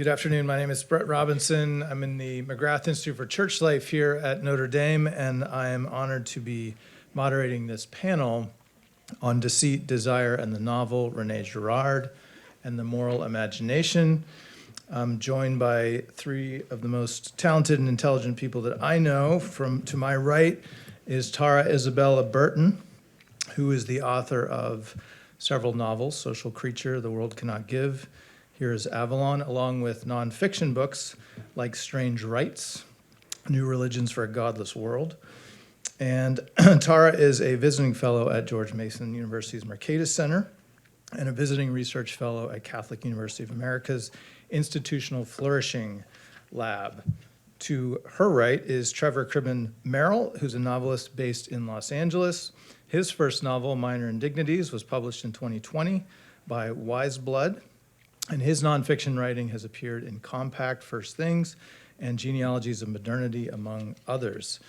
Good afternoon. My name is Brett Robinson. I'm in the McGrath Institute for Church Life here at Notre Dame, and I am honored to be moderating this panel on Deceit, Desire, and the Novel, Rene Girard, and the Moral Imagination. I'm joined by three of the most talented and intelligent people that I know. To my right is Tara Isabella Burton, who is the author of several novels, Social Creature, The World Cannot Give. Here is Avalon, along with nonfiction books like Strange Rites, New Religions for a Godless World. And Tara is a visiting fellow at George Mason University's Mercatus Center and a visiting research fellow at Catholic University of America's Institutional Flourishing Lab. To her right is Trevor Merrill, who's a novelist based in Los Angeles. His first novel, Minor Indignities, was published in 2020 by Wise Blood. And his nonfiction writing has appeared in Compact, First Things, and Genealogies of Modernity, among others.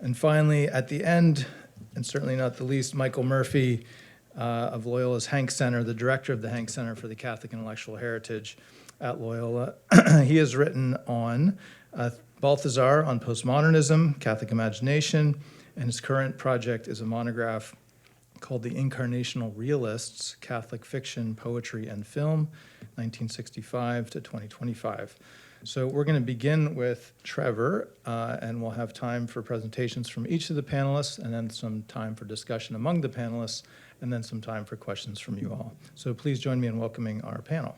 And finally, at the end, and certainly not the least, Michael Murphy of Loyola's Hank Center, the director of the Hank Center for the Catholic Intellectual Heritage at Loyola. He has written on Balthazar on postmodernism, Catholic imagination, and his current project is a monograph called The Incarnational Realists, Catholic Fiction, Poetry, and Film, 1965 to 2025. So we're going to begin with Trevor, and we'll have time for presentations from each of the panelists, and then some time for discussion among the panelists, and then some time for questions from you all. So please join me in welcoming our panel.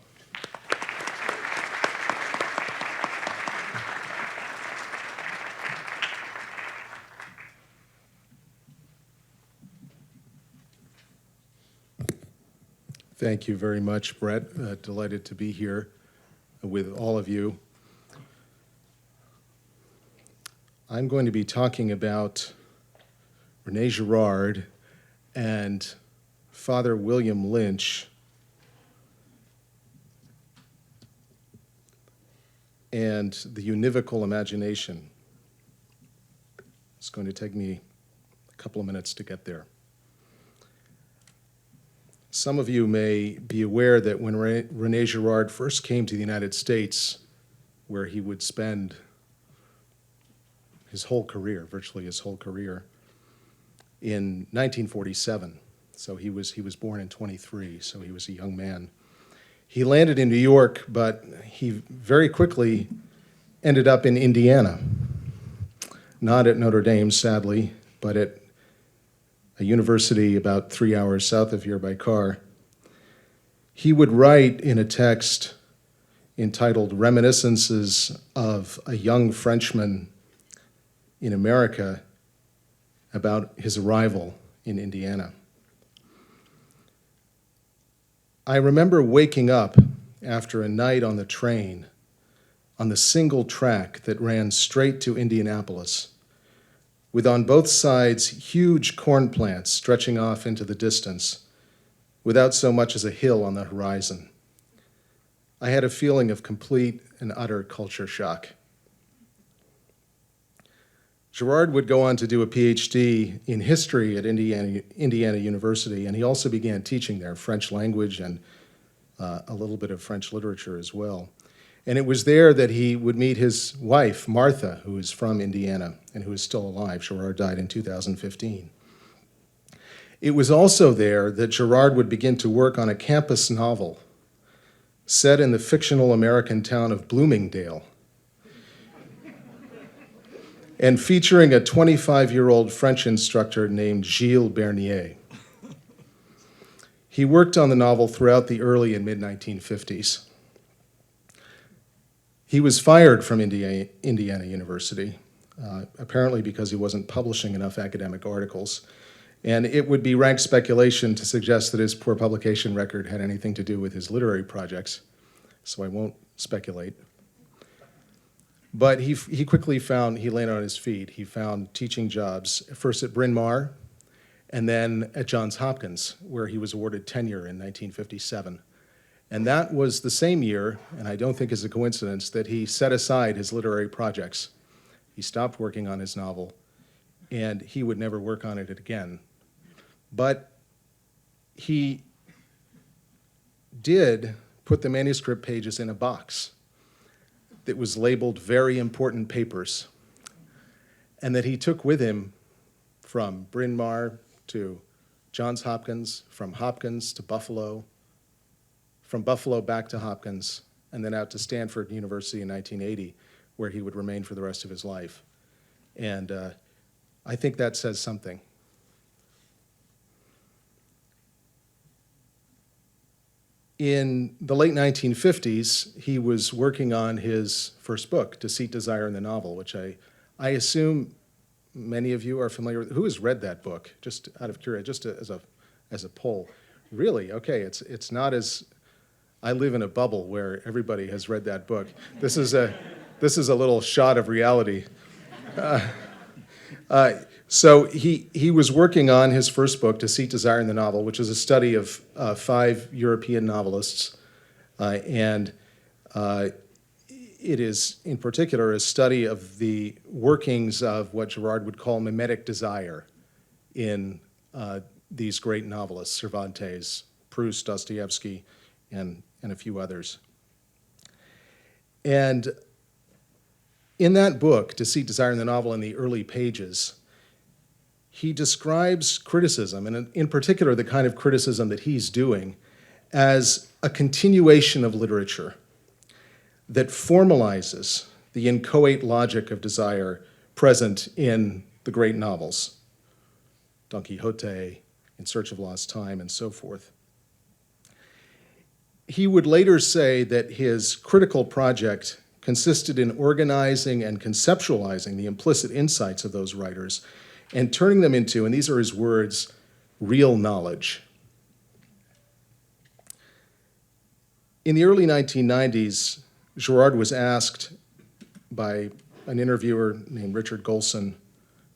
Thank you very much, Brett. Delighted to be here with all of you. I'm going to be talking about Rene Girard and Father William Lynch and the univocal imagination. It's going to take me a couple of minutes to get there. Some of you may be aware that when Rene Girard first came to the United States, where he would spend his whole career, virtually his whole career, in 1947. So he was born in 23, so he was a young man. He landed in New York, but he very quickly ended up in Indiana. Not at Notre Dame, sadly, but at a university about 3 hours south of here by car. He would write in a text entitled Reminiscences of a Young Frenchman in America about his arrival in Indiana. I remember waking up after a night on the train on the single track that ran straight to Indianapolis, with on both sides huge corn plants stretching off into the distance, without so much as a hill on the horizon. I had a feeling of complete and utter culture shock. Girard would go on to do a PhD in history at Indiana University, and he also began teaching there French language and a little bit of French literature as well. And it was there that he would meet his wife, Martha, who is from Indiana and who is still alive. Girard died in 2015. It was also there that Girard would begin to work on a campus novel set in the fictional American town of Bloomingdale and featuring a 25-year-old French instructor named Gilles Bernier. He worked on the novel throughout the early and mid-1950s. He was fired from Indiana University, apparently because he wasn't publishing enough academic articles. And it would be rank speculation to suggest that his poor publication record had anything to do with his literary projects, so I won't speculate. But he quickly he landed on his feet. He found teaching jobs, first at Bryn Mawr, and then at Johns Hopkins, where he was awarded tenure in 1957. And that was the same year, and I don't think it's a coincidence, that he set aside his literary projects. He stopped working on his novel, and he would never work on it again. But he did put the manuscript pages in a box that was labeled very important papers, and that he took with him from Bryn Mawr to Johns Hopkins, from Hopkins to Buffalo, from Buffalo back to Hopkins, and then out to Stanford University in 1980, where he would remain for the rest of his life. And I think that says something. In the late 1950s, he was working on his first book, Deceit, Desire, and the Novel, which I assume many of you are familiar with. Who has read that book? Just out of curiosity, just as a poll. Really? Okay, it's not as, I live in a bubble where everybody has read that book. This is a little shot of reality. So he was working on his first book, Deceit, Desire, and the Novel, which is a study of 5 European novelists. And it is, in particular, a study of the workings of what Girard would call mimetic desire in these great novelists, Cervantes, Proust, Dostoevsky, and a few others. And in that book, Deceit, Desire, and the Novel, in the early pages, he describes criticism, and in particular the kind of criticism that he's doing, as a continuation of literature that formalizes the inchoate logic of desire present in the great novels, Don Quixote, In Search of Lost Time, and so forth. He would later say that his critical project consisted in organizing and conceptualizing the implicit insights of those writers and turning them into, and these are his words, real knowledge. In the early 1990s, Girard was asked by an interviewer named Richard Golson,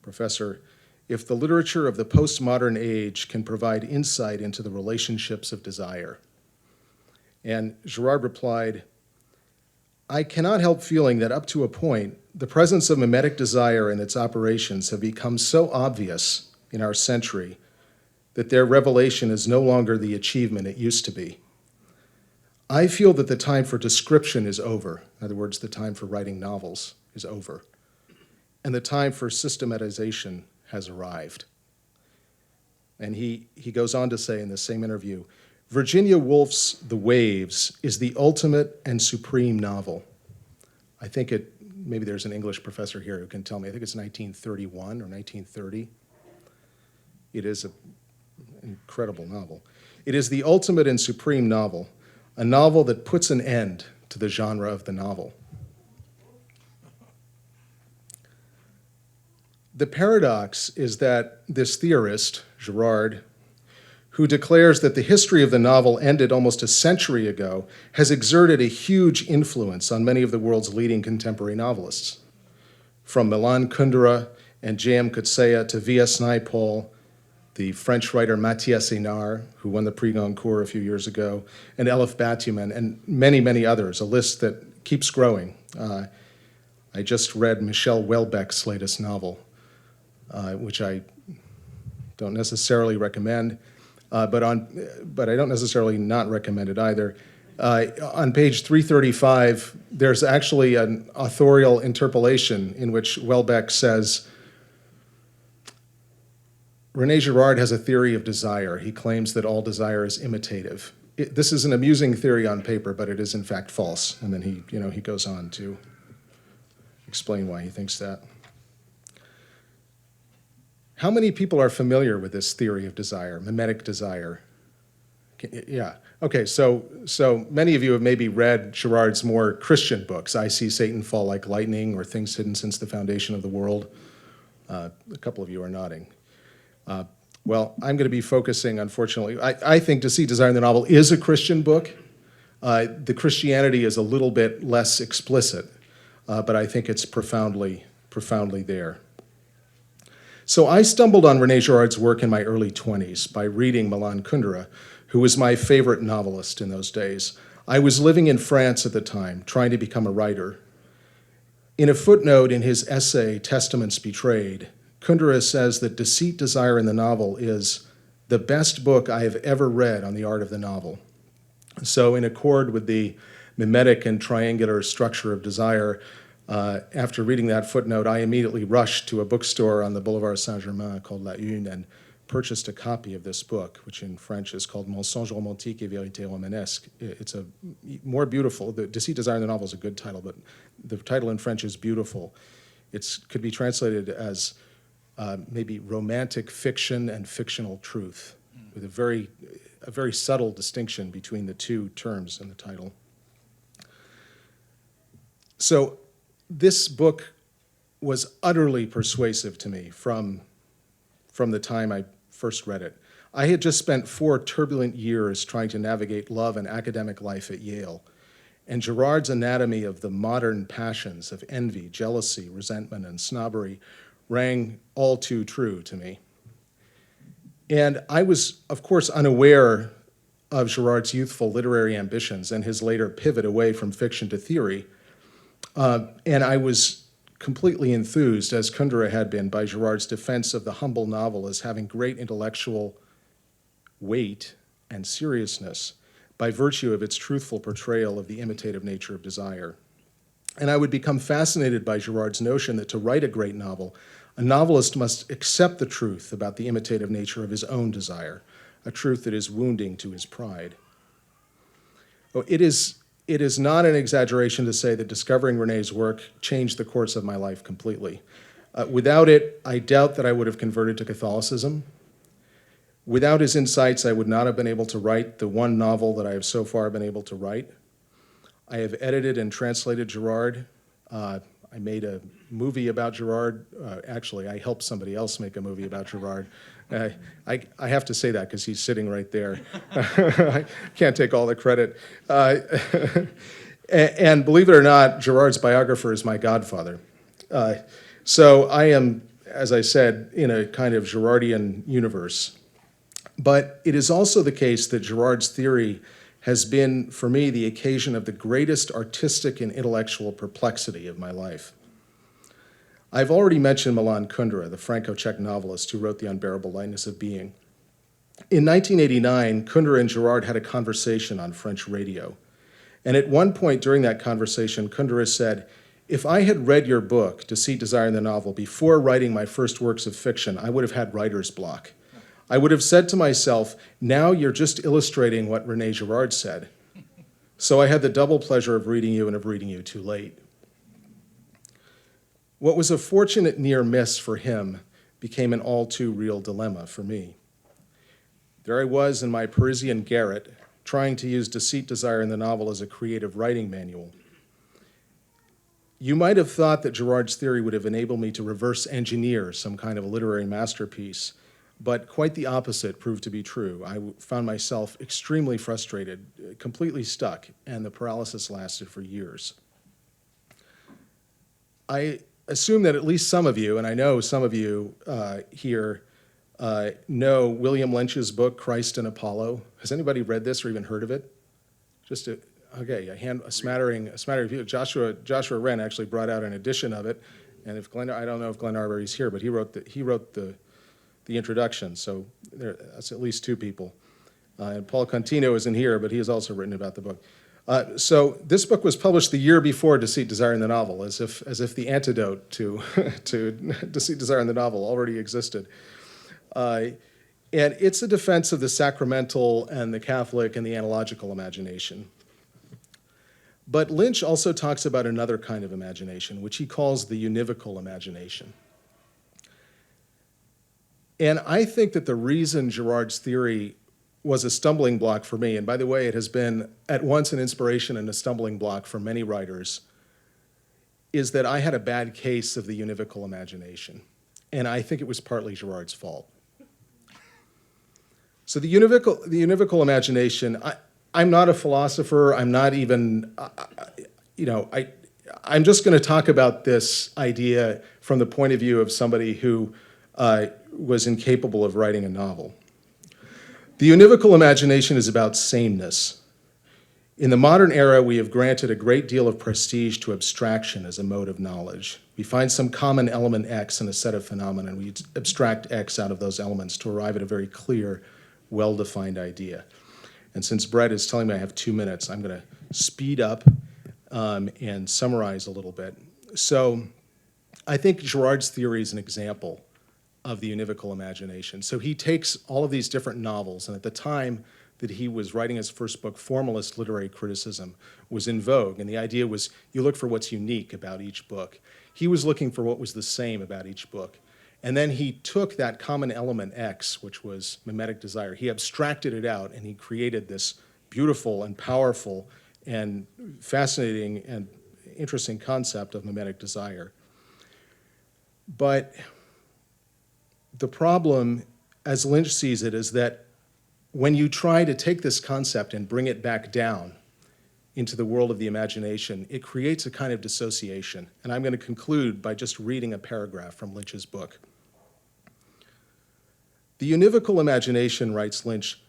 professor, if the literature of the postmodern age can provide insight into the relationships of desire. And Girard replied, I cannot help feeling that up to a point, the presence of mimetic desire and its operations have become so obvious in our century that their revelation is no longer the achievement it used to be. I feel that the time for description is over. In other words, the time for writing novels is over. And the time for systematization has arrived. And he goes on to say in the same interview, Virginia Woolf's The Waves is the ultimate and supreme novel. I think maybe there's an English professor here who can tell me, I think it's 1931 or 1930. It is an incredible novel. It is the ultimate and supreme novel, a novel that puts an end to the genre of the novel. The paradox is that this theorist, Girard, who declares that the history of the novel ended almost a century ago, has exerted a huge influence on many of the world's leading contemporary novelists. From Milan Kundera and J.M. Coetzee to V.S. Naipaul, the French writer Mathias Hénard, who won the Prix Goncourt a few years ago, and Elif Batuman, and many, many others, a list that keeps growing. I just read Michel Houellebecq's latest novel, which I don't necessarily recommend. But I don't necessarily not recommend it either. On page 335, there's actually an authorial interpolation in which Houellebecq says, Rene Girard has a theory of desire. He claims that all desire is imitative. This is an amusing theory on paper, but it is in fact false. And then he goes on to explain why he thinks that. How many people are familiar with this theory of desire, mimetic desire? Yeah, okay, so many of you have maybe read Girard's more Christian books, I See Satan Fall Like Lightning, or Things Hidden Since the Foundation of the World. A couple of you are nodding. Well, I'm going to be focusing, unfortunately, I think Deceit, Desire, and the Novel is a Christian book. The Christianity is a little bit less explicit, but I think it's profoundly there. So I stumbled on Rene Girard's work in my early 20s by reading Milan Kundera, who was my favorite novelist in those days. I was living in France at the time, trying to become a writer. In a footnote in his essay, Testaments Betrayed, Kundera says that Deceit, Desire, and the Novel is the best book I have ever read on the art of the novel. So in accord with the mimetic and triangular structure of desire. After reading that footnote, I immediately rushed to a bookstore on the Boulevard Saint-Germain called La Une and purchased a copy of this book, which in French is called Mensonge romantique et vérité romanesque. It's a more beautiful, the Deceit, Desire, and the Novel is a good title, but the title in French is beautiful. It could be translated as maybe romantic fiction and fictional truth, with a very subtle distinction between the two terms in the title. So this book was utterly persuasive to me from the time I first read it. I had just spent 4 turbulent years trying to navigate love and academic life at Yale, and Girard's anatomy of the modern passions of envy, jealousy, resentment, and snobbery rang all too true to me. And I was, of course, unaware of Girard's youthful literary ambitions and his later pivot away from fiction to theory. And I was completely enthused, as Kundera had been, by Girard's defense of the humble novel as having great intellectual weight and seriousness by virtue of its truthful portrayal of the imitative nature of desire. And I would become fascinated by Girard's notion that to write a great novel, a novelist must accept the truth about the imitative nature of his own desire, a truth that is wounding to his pride. Oh, it is not an exaggeration to say that discovering Rene's work changed the course of my life completely. Without it, I doubt that I would have converted to Catholicism. Without his insights, I would not have been able to write the one novel that I have so far been able to write. I have edited and translated Girard. I made a movie about Girard. Actually, I helped somebody else make a movie about Girard. I have to say that because he's sitting right there. I can't take all the credit. And believe it or not, Girard's biographer is my godfather. So I am, as I said, in a kind of Girardian universe. But it is also the case that Girard's theory has been, for me, the occasion of the greatest artistic and intellectual perplexity of my life. I've already mentioned Milan Kundera, the Franco-Czech novelist who wrote The Unbearable Lightness of Being. In 1989, Kundera and Girard had a conversation on French radio. And at one point during that conversation, Kundera said, "If I had read your book, Deceit, Desire, and the Novel, before writing my first works of fiction, I would have had writer's block. I would have said to myself, now you're just illustrating what Rene Girard said. So I had the double pleasure of reading you and of reading you too late." What was a fortunate near miss for him became an all too real dilemma for me. There I was in my Parisian garret, trying to use Deceit, Desire, and the Novel as a creative writing manual. You might have thought that Girard's theory would have enabled me to reverse engineer some kind of literary masterpiece, but quite the opposite proved to be true. I found myself extremely frustrated, completely stuck, and the paralysis lasted for years. I assume that at least some of you, and I know some of you here, know William Lynch's book, Christ and Apollo. Has anybody read this or even heard of it? A smattering of you. Joshua Rene actually brought out an edition of it, and I don't know if Glenn Arbery's here, but he wrote the introduction, so that's at least 2 people. And Paul Contino isn't here, but he has also written about the book. So this book was published the year before Deceit, Desire, and the Novel, as if the antidote to Deceit, Desire, and the Novel already existed. And it's a defense of the sacramental and the Catholic and the analogical imagination. But Lynch also talks about another kind of imagination, which he calls the univocal imagination. And I think that the reason Girard's theory was a stumbling block for me, and by the way, it has been at once an inspiration and a stumbling block for many writers, is that I had a bad case of the univocal imagination. And I think it was partly Girard's fault. So the univocal imagination, I'm not a philosopher, I'm not even, I'm just going to talk about this idea from the point of view of somebody who was incapable of writing a novel. The univocal imagination is about sameness. In the modern era, we have granted a great deal of prestige to abstraction as a mode of knowledge. We find some common element X in a set of phenomena, and we abstract X out of those elements to arrive at a very clear, well-defined idea. And since Brett is telling me I have 2 minutes, I'm going to speed up and summarize a little bit. So I think Girard's theory is an example of the univocal imagination. So he takes all of these different novels, and at the time that he was writing his first book, formalist literary criticism was in vogue, and the idea was you look for what's unique about each book. He was looking for what was the same about each book. And then he took that common element X, which was mimetic desire, he abstracted it out, and he created this beautiful and powerful and fascinating and interesting concept of mimetic desire. But the problem, as Lynch sees it, is that when you try to take this concept and bring it back down into the world of the imagination, it creates a kind of dissociation. And I'm going to conclude by just reading a paragraph from Lynch's book. The univocal imagination, writes Lynch,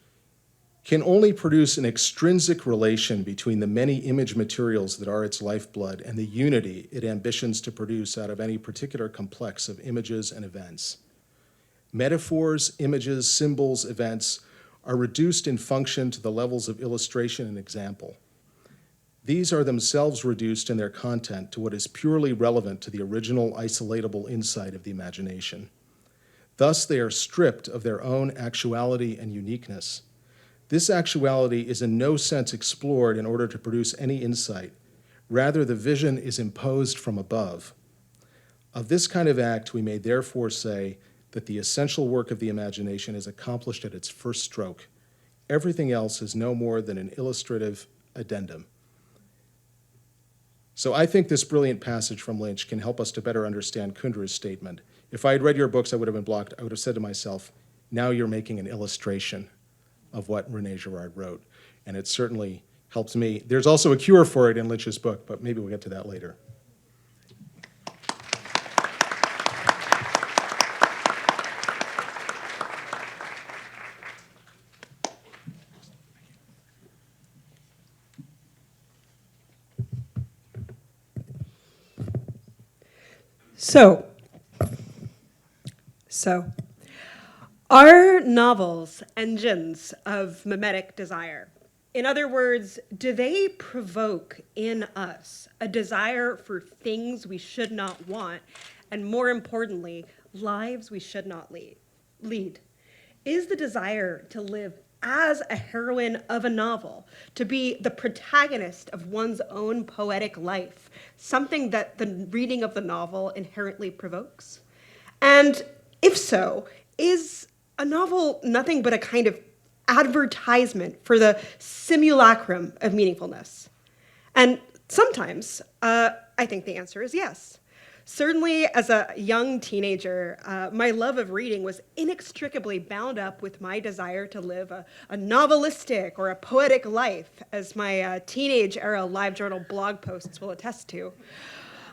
can only produce an extrinsic relation between the many image materials that are its lifeblood and the unity it ambitions to produce out of any particular complex of images and events. Metaphors, images, symbols, events are reduced in function to the levels of illustration and example. These are themselves reduced in their content to what is purely relevant to the original isolatable insight of the imagination. Thus, they are stripped of their own actuality and uniqueness. This actuality is in no sense explored in order to produce any insight. Rather, the vision is imposed from above. Of this kind of act, we may therefore say that the essential work of the imagination is accomplished at its first stroke. Everything else is no more than an illustrative addendum. So I think this brilliant passage from Lynch can help us to better understand Kundra's statement. If I had read your books, I would have been blocked. I would have said to myself, now you're making an illustration of what Rene Girard wrote. And it certainly helps me. There's also a cure for it in Lynch's book, but maybe we'll get to that later. So, are novels engines of mimetic desire? In other words, do they provoke in us a desire for things we should not want, and more importantly, lives we should not lead? Is the desire to live as a heroine of a novel, to be the protagonist of one's own poetic life, something that the reading of the novel inherently provokes? And if so, is a novel nothing but a kind of advertisement for the simulacrum of meaningfulness? And sometimes, I think the answer is yes. Certainly, as a young teenager, my love of reading was inextricably bound up with my desire to live a novelistic or a poetic life, as my teenage-era LiveJournal blog posts will attest to.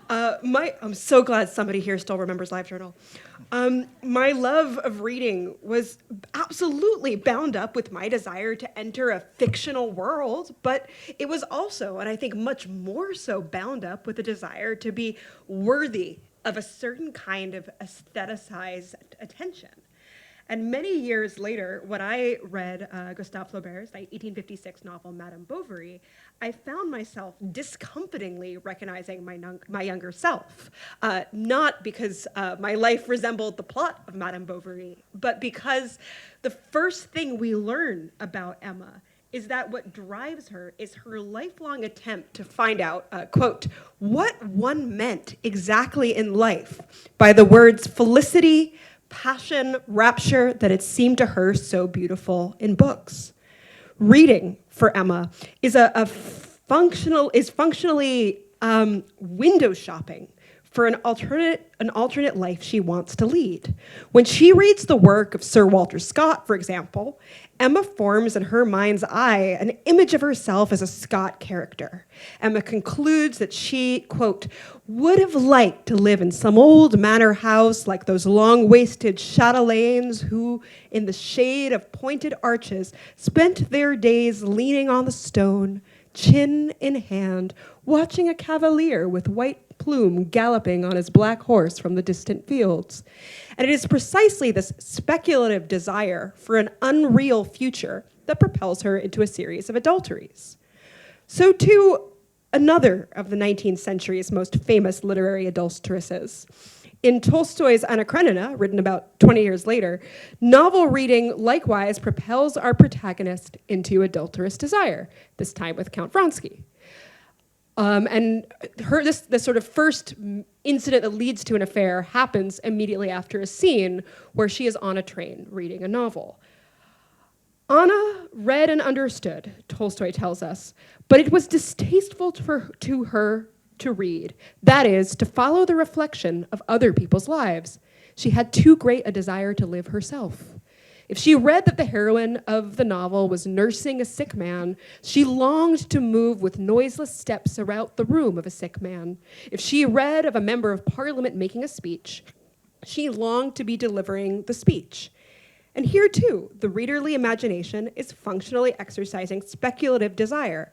I'm so glad somebody here still remembers LiveJournal. My love of reading was absolutely bound up with my desire to enter a fictional world, but it was also, and I think much more so, bound up with a desire to be worthy of a certain kind of aestheticized attention. And many years later, when I read Gustave Flaubert's 1856 novel, Madame Bovary, I found myself discomfitingly recognizing my younger self. Not because my life resembled the plot of Madame Bovary, but because the first thing we learn about Emma is that what drives her is her lifelong attempt to find out, quote, what one meant exactly in life by the words felicity, passion, rapture that had seemed to her so beautiful in books. Reading for Emma is functionally window shopping for an alternate life she wants to lead. When she reads the work of Sir Walter Scott, for example, Emma forms in her mind's eye an image of herself as a Scott character. Emma concludes that she, quote, would have liked to live in some old manor house like those long-waisted chatelaines who, in the shade of pointed arches, spent their days leaning on the stone, chin in hand, watching a cavalier with white plume galloping on his black horse from the distant fields. And it is precisely this speculative desire for an unreal future that propels her into a series of adulteries. So too, another of the 19th century's most famous literary adulteresses. In Tolstoy's Anna Karenina, written about 20 years later, novel reading likewise propels our protagonist into adulterous desire, this time with Count Vronsky. And this sort of first incident that leads to an affair happens immediately after a scene where she is on a train reading a novel. Anna read and understood, Tolstoy tells us, but it was distasteful to her to read. That is, to follow the reflection of other people's lives. She had too great a desire to live herself. If she read that the heroine of the novel was nursing a sick man, she longed to move with noiseless steps around the room of a sick man. If she read of a member of parliament making a speech, she longed to be delivering the speech. And here too, the readerly imagination is functionally exercising speculative desire.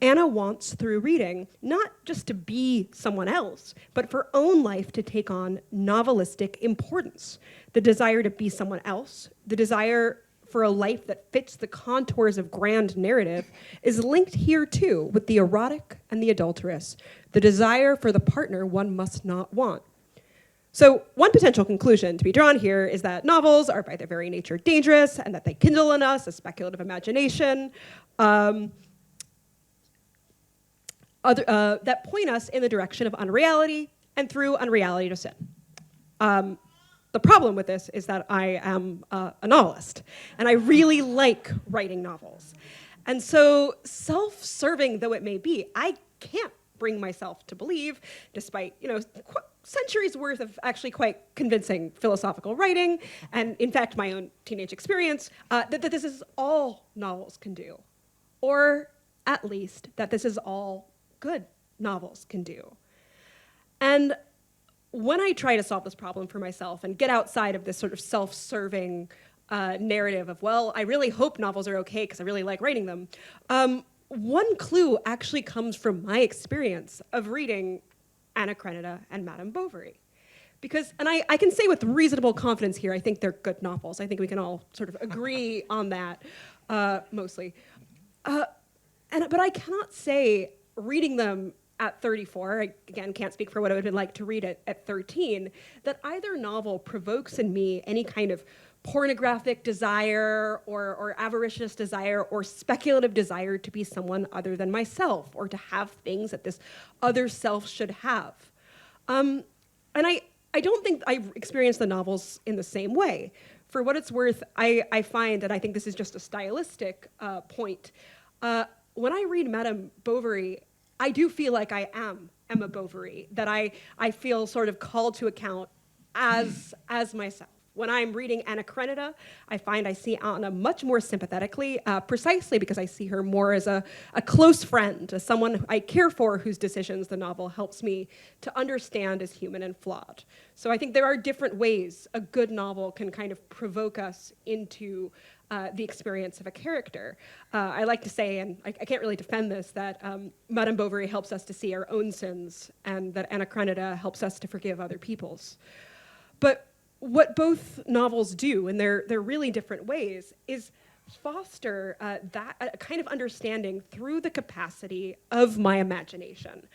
Anna wants, through reading, not just to be someone else, but for her own life to take on novelistic importance. The desire to be someone else, the desire for a life that fits the contours of grand narrative, is linked here too with the erotic and the adulterous, the desire for the partner one must not want. So one potential conclusion to be drawn here is that novels are by their very nature dangerous and that they kindle in us a speculative imagination that point us in the direction of unreality and through unreality to sin. The problem with this is that I am a novelist and I really like writing novels. And so self-serving though it may be, I can't bring myself to believe, despite centuries worth of actually quite convincing philosophical writing, and in fact my own teenage experience, that this is all novels can do, or at least that this is all good novels can do. And when I try to solve this problem for myself and get outside of this sort of self-serving narrative of, well, I really hope novels are okay because I really like writing them, one clue actually comes from my experience of reading Anna Karenina and Madame Bovary. Because, and I can say with reasonable confidence here, I think they're good novels. I think we can all sort of agree on that, mostly. But I cannot say, reading them at 34, I, again, can't speak for what it would have been like to read it at 13, that either novel provokes in me any kind of pornographic desire or avaricious desire or speculative desire to be someone other than myself or to have things that this other self should have. And I don't think I experience the novels in the same way. For what it's worth, I find, and I think this is just a stylistic point, when I read Madame Bovary, I do feel like I am Emma Bovary, that I feel sort of called to account as myself. When I'm reading Anna Karenina, I find I see Anna much more sympathetically, precisely because I see her more as a close friend, as someone I care for whose decisions the novel helps me to understand as human and flawed. So I think there are different ways a good novel can kind of provoke us into the experience of a character. I like to say, and I can't really defend this, that Madame Bovary helps us to see our own sins, and that Anna Karenina helps us to forgive other people's. But what both novels do, in their really different ways, is foster that kind of understanding through the capacity of my imagination.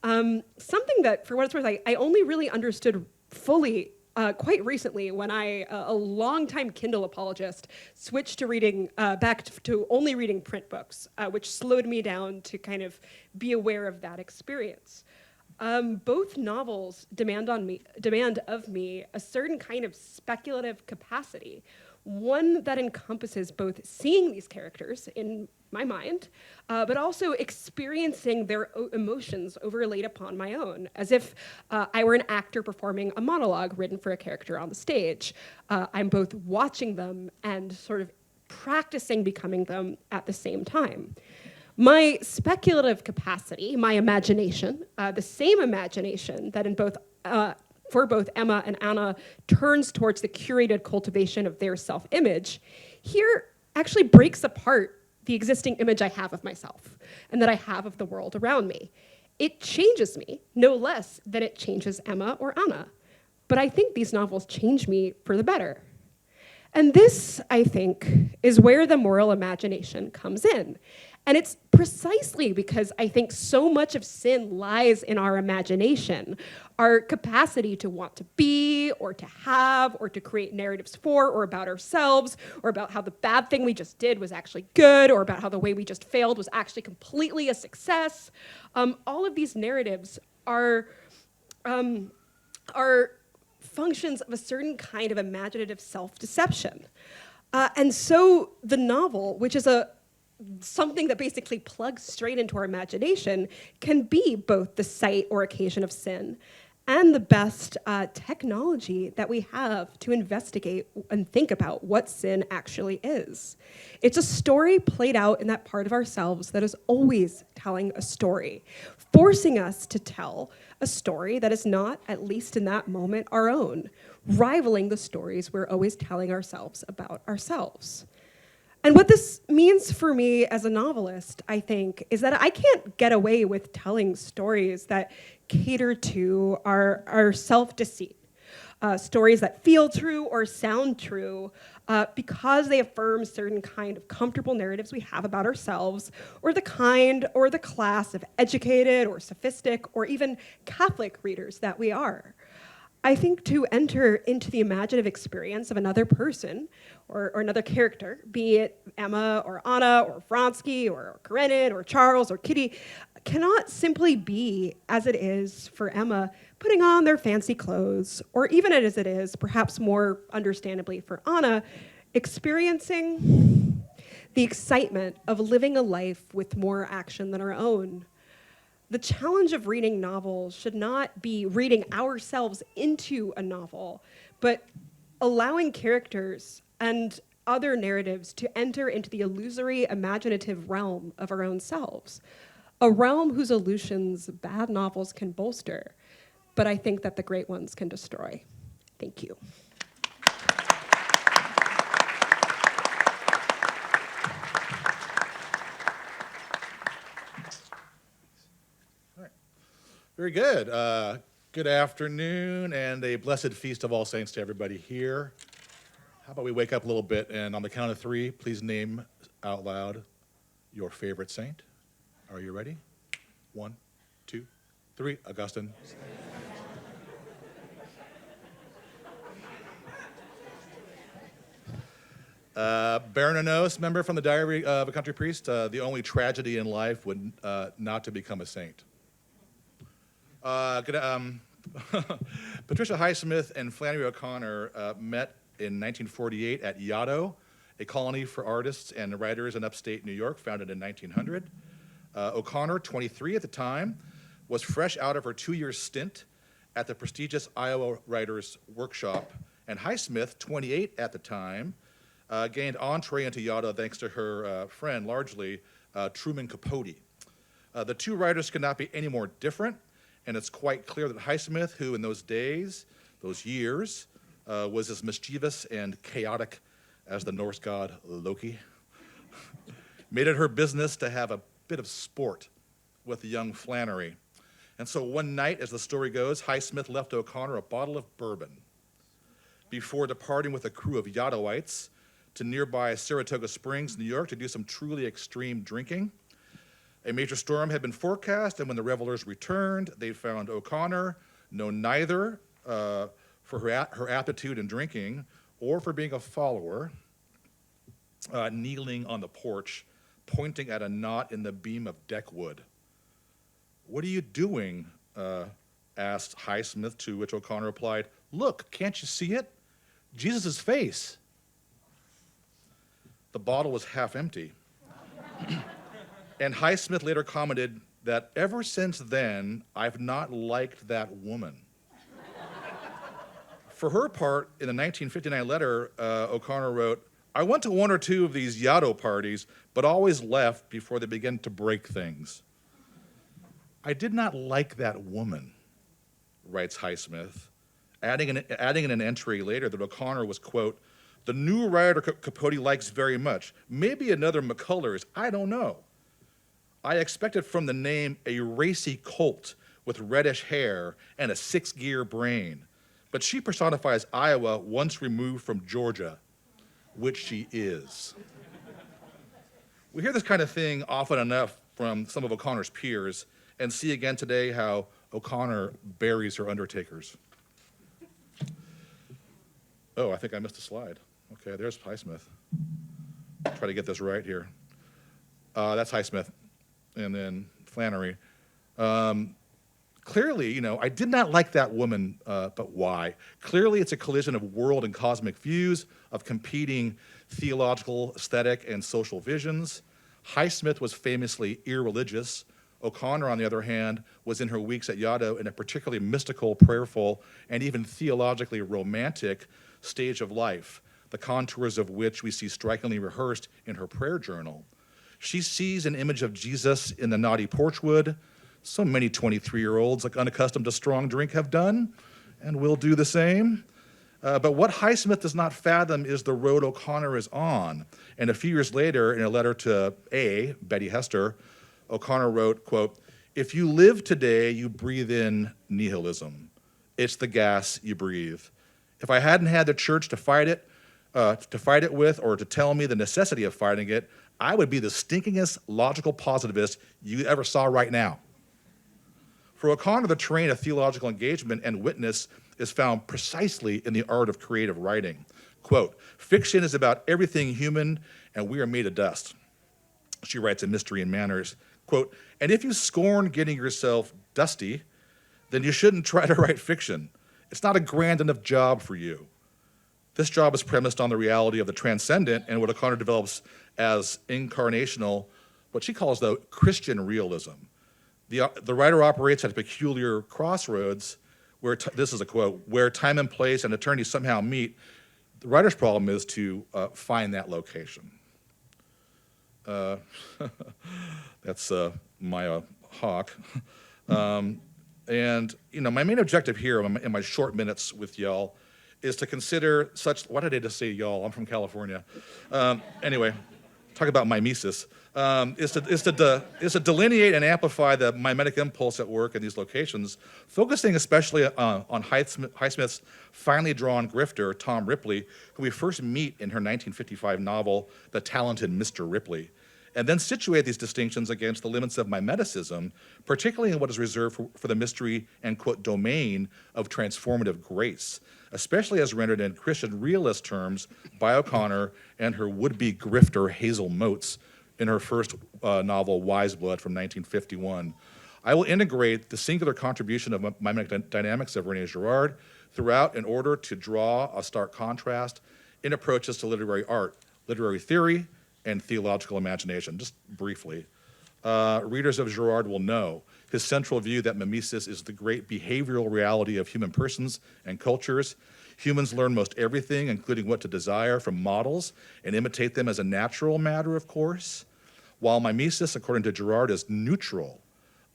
Something that, for what it's worth, I only really understood fully quite recently when I, a longtime Kindle apologist, switched to reading back to only reading print books, which slowed me down to kind of be aware of that experience. Both novels demand of me a certain kind of speculative capacity, one that encompasses both seeing these characters in my mind, but also experiencing their emotions overlaid upon my own, as if I were an actor performing a monologue written for a character on the stage. I'm both watching them and sort of practicing becoming them at the same time. My speculative capacity, my imagination, the same imagination that for both Emma and Anna turns towards the curated cultivation of their self-image, here actually breaks apart the existing image I have of myself and that I have of the world around me. It changes me no less than it changes Emma or Anna. But I think these novels change me for the better. And this, I think, is where the moral imagination comes in. And it's precisely because I think so much of sin lies in our imagination, our capacity to want to be, or to have, or to create narratives for, or about ourselves, or about how the bad thing we just did was actually good, or about how the way we just failed was actually completely a success. All of these narratives are functions of a certain kind of imaginative self-deception. And so the novel, which is something that basically plugs straight into our imagination, can be both the site or occasion of sin and the best technology that we have to investigate and think about what sin actually is. It's a story played out in that part of ourselves that is always telling a story, forcing us to tell a story that is not, at least in that moment, our own, rivaling the stories we're always telling ourselves about ourselves. And what this means for me as a novelist, I think, is that I can't get away with telling stories that cater to our self-deceit, stories that feel true or sound true because they affirm certain kind of comfortable narratives we have about ourselves, or the kind or the class of educated or sophistic or even Catholic readers that we are. I think to enter into the imaginative experience of another person or another character, be it Emma or Anna or Vronsky or Karenina or Charles or Kitty, cannot simply be, as it is for Emma, putting on their fancy clothes, or even as it is, perhaps more understandably for Anna, experiencing the excitement of living a life with more action than our own. The challenge of reading novels should not be reading ourselves into a novel, but allowing characters and other narratives to enter into the illusory imaginative realm of our own selves, a realm whose illusions bad novels can bolster, but I think that the great ones can destroy. Thank you. Very good. Good afternoon and a blessed feast of all saints to everybody here. How about we wake up a little bit and on the count of three, please name out loud your favorite saint. Are you ready? 1, 2, 3. Augustine. Bernanos, member from the Diary of a Country Priest. The only tragedy in life would not to become a saint. Patricia Highsmith and Flannery O'Connor met in 1948 at Yaddo, a colony for artists and writers in upstate New York, founded in 1900. O'Connor, 23 at the time, was fresh out of her 2-year stint at the prestigious Iowa Writers Workshop, and Highsmith, 28 at the time, gained entree into Yaddo thanks to her friend, largely, Truman Capote. The two writers could not be any more different, and it's quite clear that Highsmith, who in those days, those years, was as mischievous and chaotic as the Norse god Loki, made it her business to have a bit of sport with the young Flannery. And so one night, as the story goes, Highsmith left O'Connor a bottle of bourbon before departing with a crew of Yaddoites to nearby Saratoga Springs, New York, to do some truly extreme drinking. A major storm had been forecast, and when the revelers returned, they found O'Connor, known neither for her aptitude in drinking or for being a follower, kneeling on the porch, pointing at a knot in the beam of deck wood. "What are you doing?" asked Highsmith, to which O'Connor replied, "Look, can't you see it? Jesus' face." The bottle was half empty. And Highsmith later commented that ever since then, I've not liked that woman. For her part, in the 1959 letter, O'Connor wrote, "I went to one or two of these Yaddo parties, but always left before they began to break things." "I did not like that woman," writes Highsmith, adding in an entry later that O'Connor was, quote, "the new writer Capote likes very much. Maybe another McCullers, I don't know. I expected from the name a racy colt with reddish hair and a 6-gear brain, but she personifies Iowa once removed from Georgia. which she is. We hear this kind of thing often enough from some of O'Connor's peers, and see again today how O'Connor buries her undertakers. Oh, I think I missed a slide. Okay, there's Highsmith. Try to get this right here. That's Highsmith, and then Flannery. Clearly, I did not like that woman, but why? Clearly, it's a collision of world and cosmic views, of competing theological, aesthetic, and social visions. Highsmith was famously irreligious. O'Connor, on the other hand, was in her weeks at Yaddo in a particularly mystical, prayerful, and even theologically romantic stage of life, the contours of which we see strikingly rehearsed in her prayer journal. She sees an image of Jesus in the knotty porchwood. So many 23-year-olds, unaccustomed to strong drink, have done and will do the same. But what Highsmith does not fathom is the road O'Connor is on. And a few years later, in a letter to Betty Hester, O'Connor wrote, quote, "If you live today, you breathe in nihilism. It's the gas you breathe. If I hadn't had the church to fight it with, or to tell me the necessity of fighting it, I would be the stinkingest logical positivist you ever saw right now." For O'Connor, the terrain of theological engagement and witness is found precisely in the art of creative writing. Quote, "Fiction is about everything human, and we are made of dust." She writes in Mystery and Manners, quote, "And if you scorn getting yourself dusty, then you shouldn't try to write fiction. It's not a grand enough job for you." This job is premised on the reality of the transcendent and what O'Connor develops as incarnational, what she calls, though, Christian realism. The writer operates at a peculiar crossroads where, this is a quote, "where time and place and eternity somehow meet." The writer's problem is to find that location. That's Maya Hawk. And, my main objective here in my short minutes with y'all is to consider such, what did I just say, y'all? I'm from California. Anyway, talk about mimesis. Is to delineate and amplify the mimetic impulse at work in these locations, focusing especially on Highsmith's finely drawn grifter, Tom Ripley, who we first meet in her 1955 novel, The Talented Mr. Ripley, and then situate these distinctions against the limits of mimeticism, particularly in what is reserved for the mystery and, quote, domain of transformative grace, especially as rendered in Christian realist terms by O'Connor and her would-be grifter Hazel Motes in her first novel, Wise Blood, from 1951. I will integrate the singular contribution of mimetic dynamics of Rene Girard throughout in order to draw a stark contrast in approaches to literary art, literary theory, and theological imagination. Just briefly, readers of Girard will know his central view that mimesis is the great behavioral reality of human persons and cultures. Humans learn most everything, including what to desire, from models and imitate them as a natural matter, of course. While mimesis, according to Girard, is neutral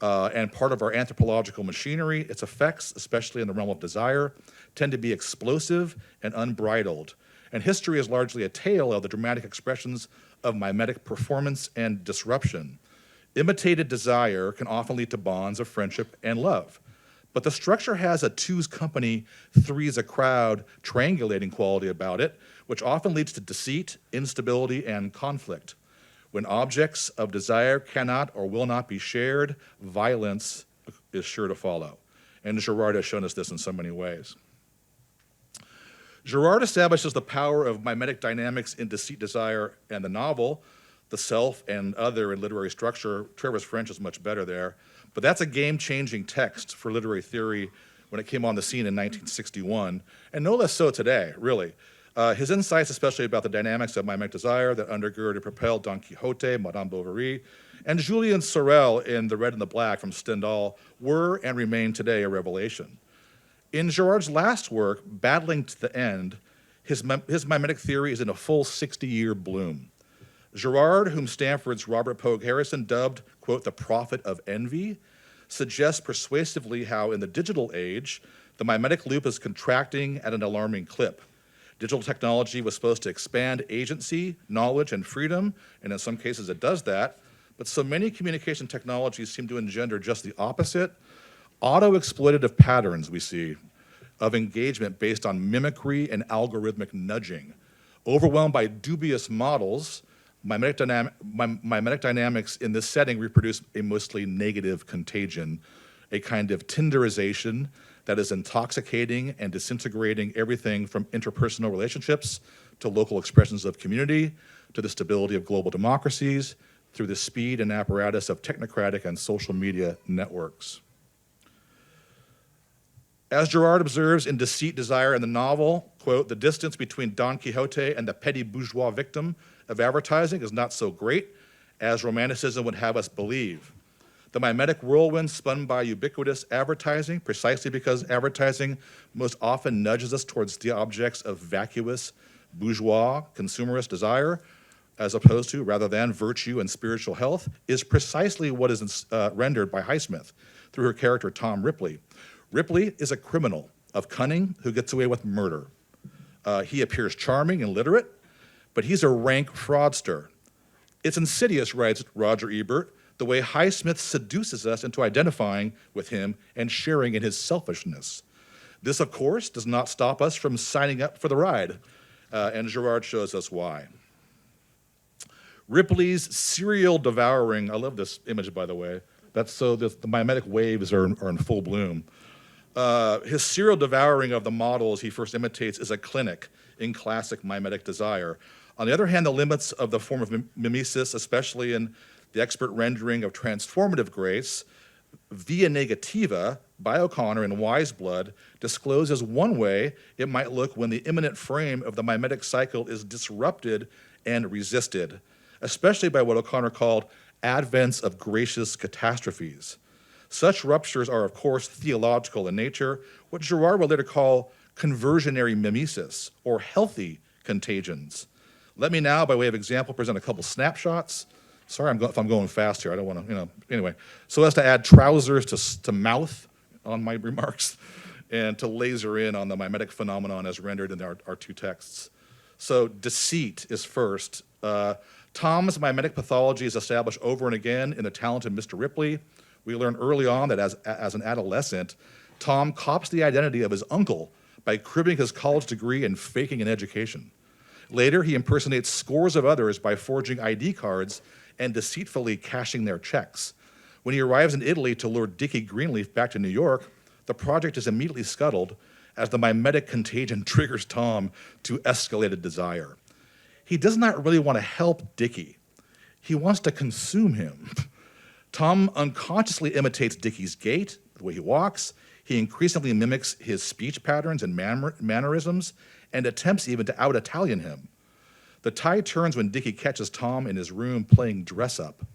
and part of our anthropological machinery, its effects, especially in the realm of desire, tend to be explosive and unbridled. And history is largely a tale of the dramatic expressions of mimetic performance and disruption. Imitated desire can often lead to bonds of friendship and love. But the structure has a two's company, three's a crowd triangulating quality about it, which often leads to deceit, instability, and conflict. When objects of desire cannot or will not be shared, violence is sure to follow. And Girard has shown us this in so many ways. Girard establishes the power of mimetic dynamics in Deceit, Desire, and the novel, the self and other in literary structure. Trevor's French is much better there. But that's a game-changing text for literary theory when it came on the scene in 1961, and no less so today, really. His insights, especially about the dynamics of mimetic desire that undergird and propelled Don Quixote, Madame Bovary, and Julien Sorel in The Red and the Black from Stendhal, were and remain today a revelation. In Girard's last work, Battling to the End, his mimetic theory is in a full 60-year bloom. Girard, whom Stanford's Robert Pogue Harrison dubbed, quote, the prophet of envy, suggests persuasively how in the digital age, the mimetic loop is contracting at an alarming clip. Digital technology was supposed to expand agency, knowledge, and freedom, and in some cases it does that, but so many communication technologies seem to engender just the opposite. Auto-exploitative patterns we see of engagement based on mimicry and algorithmic nudging. Overwhelmed by dubious models, mimetic dynamics in this setting reproduce a mostly negative contagion, a kind of Tinderization that is intoxicating and disintegrating everything from interpersonal relationships to local expressions of community, to the stability of global democracies, through the speed and apparatus of technocratic and social media networks. As Girard observes in Deceit, Desire, in the novel, quote, "The distance between Don Quixote and the petty bourgeois victim of advertising is not so great as romanticism would have us believe. The mimetic whirlwind spun by ubiquitous advertising, precisely because advertising most often nudges us towards the objects of vacuous, bourgeois, consumerist desire, as opposed to, rather than, virtue and spiritual health, is precisely what is rendered by Highsmith through her character Tom Ripley. Ripley is a criminal of cunning who gets away with murder. He appears charming and literate, but he's a rank fraudster. It's insidious, writes Roger Ebert, the way Highsmith seduces us into identifying with him and sharing in his selfishness. This, of course, does not stop us from signing up for the ride, and Girard shows us why. Ripley's serial devouring, I love this image, by the way. That's so the mimetic waves are in full bloom. His serial devouring of the models he first imitates is a clinic in classic mimetic desire. On the other hand, the limits of the form of mimesis, especially in the expert rendering of transformative grace, Via Negativa by O'Connor in Wise Blood, discloses one way it might look when the immanent frame of the mimetic cycle is disrupted and resisted, especially by what O'Connor called advents of gracious catastrophes. Such ruptures are, of course, theological in nature, what Girard will later call conversionary mimesis, or healthy contagions. Let me now, by way of example, present a couple snapshots. Sorry if I'm going fast here, I don't want to, anyway. So as to add trousers to mouth on my remarks, and to laser in on the mimetic phenomenon as rendered in our two texts. So Deceit is first. Tom's mimetic pathology is established over and again in the talented Mr. Ripley. We learn early on that as an adolescent, Tom cops the identity of his uncle by cribbing his college degree and faking an education. Later, he impersonates scores of others by forging ID cards and deceitfully cashing their checks. When he arrives in Italy to lure Dickie Greenleaf back to New York, the project is immediately scuttled as the mimetic contagion triggers Tom to escalated desire. He does not really want to help Dickie. He wants to consume him. Tom unconsciously imitates Dickie's gait, the way he walks. He increasingly mimics his speech patterns and mannerisms, and attempts even to out-Italian him. The tide turns when Dickie catches Tom in his room playing dress-up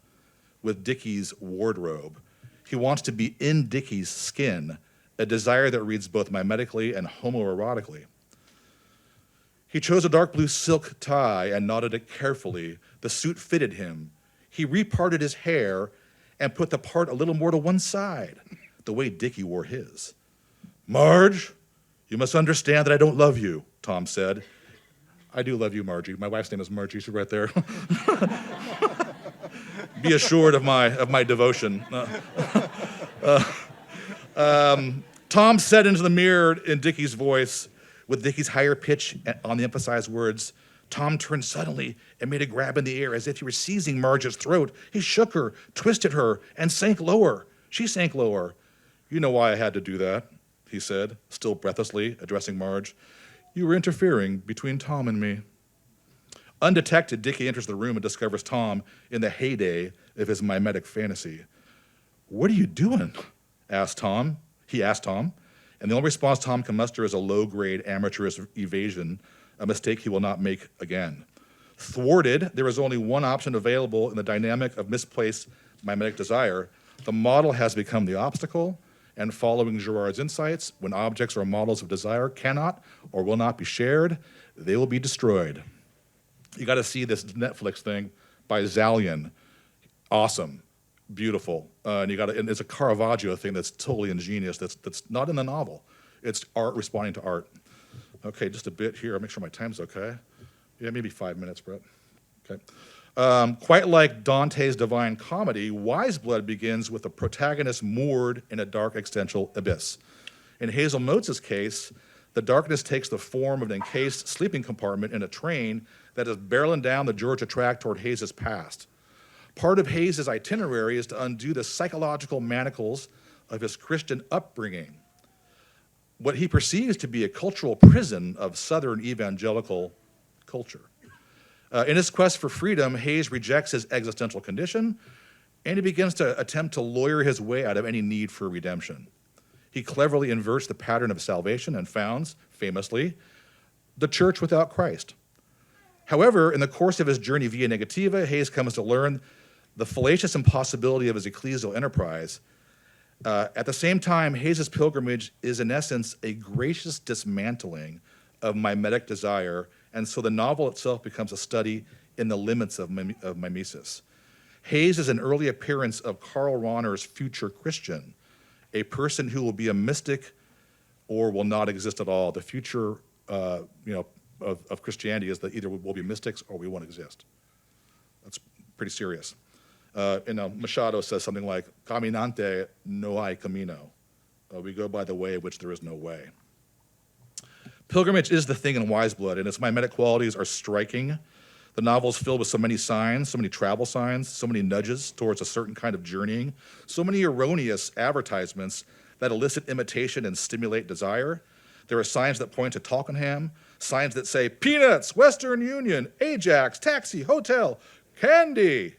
with Dickie's wardrobe. He wants to be in Dickie's skin, a desire that reads both mimetically and homoerotically. He chose a dark blue silk tie and knotted it carefully. The suit fitted him. He reparted his hair and put the part a little more to one side, the way Dickie wore his. "Marge, you must understand that I don't love you," Tom said. "I do love you, Margie. My wife's name is Margie. She's right there." Be assured of my devotion. Tom said into the mirror in Dickie's voice, with Dickie's higher pitch on the emphasized words. Tom turned suddenly and made a grab in the air as if he were seizing Marge's throat. He shook her, twisted her, and sank lower. She sank lower. "You know why I had to do that," he said, still breathlessly, addressing Marge. "You were interfering between Tom and me." Undetected, Dickie enters the room and discovers Tom in the heyday of his mimetic fantasy. "What are you doing?" He asked Tom, and the only response Tom can muster is a low-grade amateurish evasion, a mistake he will not make again. Thwarted, there is only one option available in the dynamic of misplaced mimetic desire. The model has become the obstacle, and following Girard's insights, when objects or models of desire cannot or will not be shared, they will be destroyed. You got to see this Netflix thing by Zalian. Awesome, beautiful, and it's a Caravaggio thing that's totally ingenious. That's not in the novel. It's art responding to art. Okay, just a bit here. I'll make sure my time's okay. Yeah, maybe 5 minutes, Brett. Okay. Quite like Dante's Divine Comedy, Wise Blood begins with the protagonist moored in a dark existential abyss. In Hazel Motes' case, The darkness takes the form of an encased sleeping compartment in a train that is barreling down the Georgia track toward Hayes's past. Part of Hayes's itinerary is to undo the psychological manacles of his Christian upbringing, what he perceives to be a cultural prison of Southern evangelical culture. In his quest for freedom, Hayes rejects his existential condition, and he begins to attempt to lawyer his way out of any need for redemption. He cleverly inverts the pattern of salvation and founds, famously, the church without Christ. However, in the course of his journey via negativa, Hayes comes to learn the fallacious impossibility of his ecclesial enterprise. At the same time, Hayes's pilgrimage is in essence a gracious dismantling of mimetic desire, and so the novel itself becomes a study in the limits of mimesis. Hayes is an early appearance of Karl Rahner's future Christian, a person who will be a mystic or will not exist at all. The future of Christianity is that either we'll be mystics or we won't exist. That's pretty serious. Machado says something like, caminante no hay camino. We go by the way of which there is no way. Pilgrimage is the thing in Wise Blood, and its mimetic qualities are striking. The novel is filled with so many signs, so many travel signs, so many nudges towards a certain kind of journeying, so many erroneous advertisements that elicit imitation and stimulate desire. There are signs that point to Talkenham, signs that say peanuts, Western Union, Ajax, taxi, hotel, candy.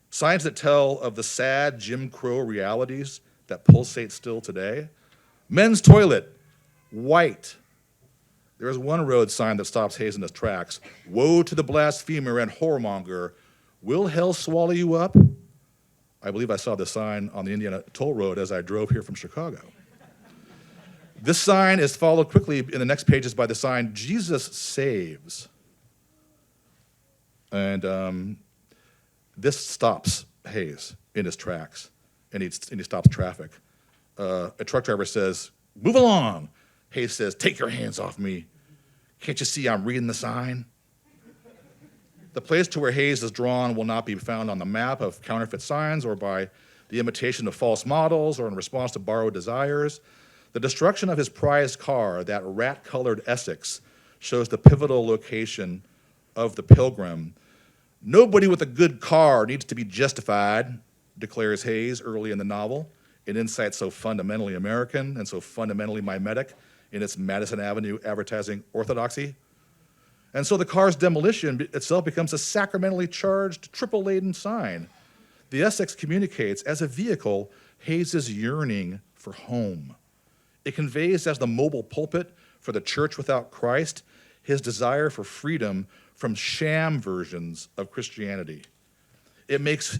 Signs that tell of the sad Jim Crow realities that pulsate still today. Men's toilet, white. There is one road sign that stops Hayes in his tracks. Woe to the blasphemer and whoremonger. Will hell swallow you up? I believe I saw this sign on the Indiana Toll Road as I drove here from Chicago. This sign is followed quickly in the next pages by the sign, Jesus saves. And this stops Hayes in his tracks, and he stops traffic. A truck driver says, move along. Hayes says, take your hands off me. Can't you see I'm reading the sign? The place to where Hayes is drawn will not be found on the map of counterfeit signs or by the imitation of false models or in response to borrowed desires. The destruction of his prized car, that rat-colored Essex, shows the pivotal location of the pilgrim. Nobody with a good car needs to be justified, declares Hayes early in the novel, an insight so fundamentally American and so fundamentally mimetic in its Madison Avenue advertising orthodoxy. And so the car's demolition itself becomes a sacramentally charged, triple-laden sign. The Essex communicates, as a vehicle, Hayes' yearning for home. It conveys as the mobile pulpit for the church without Christ his desire for freedom from sham versions of Christianity. It makes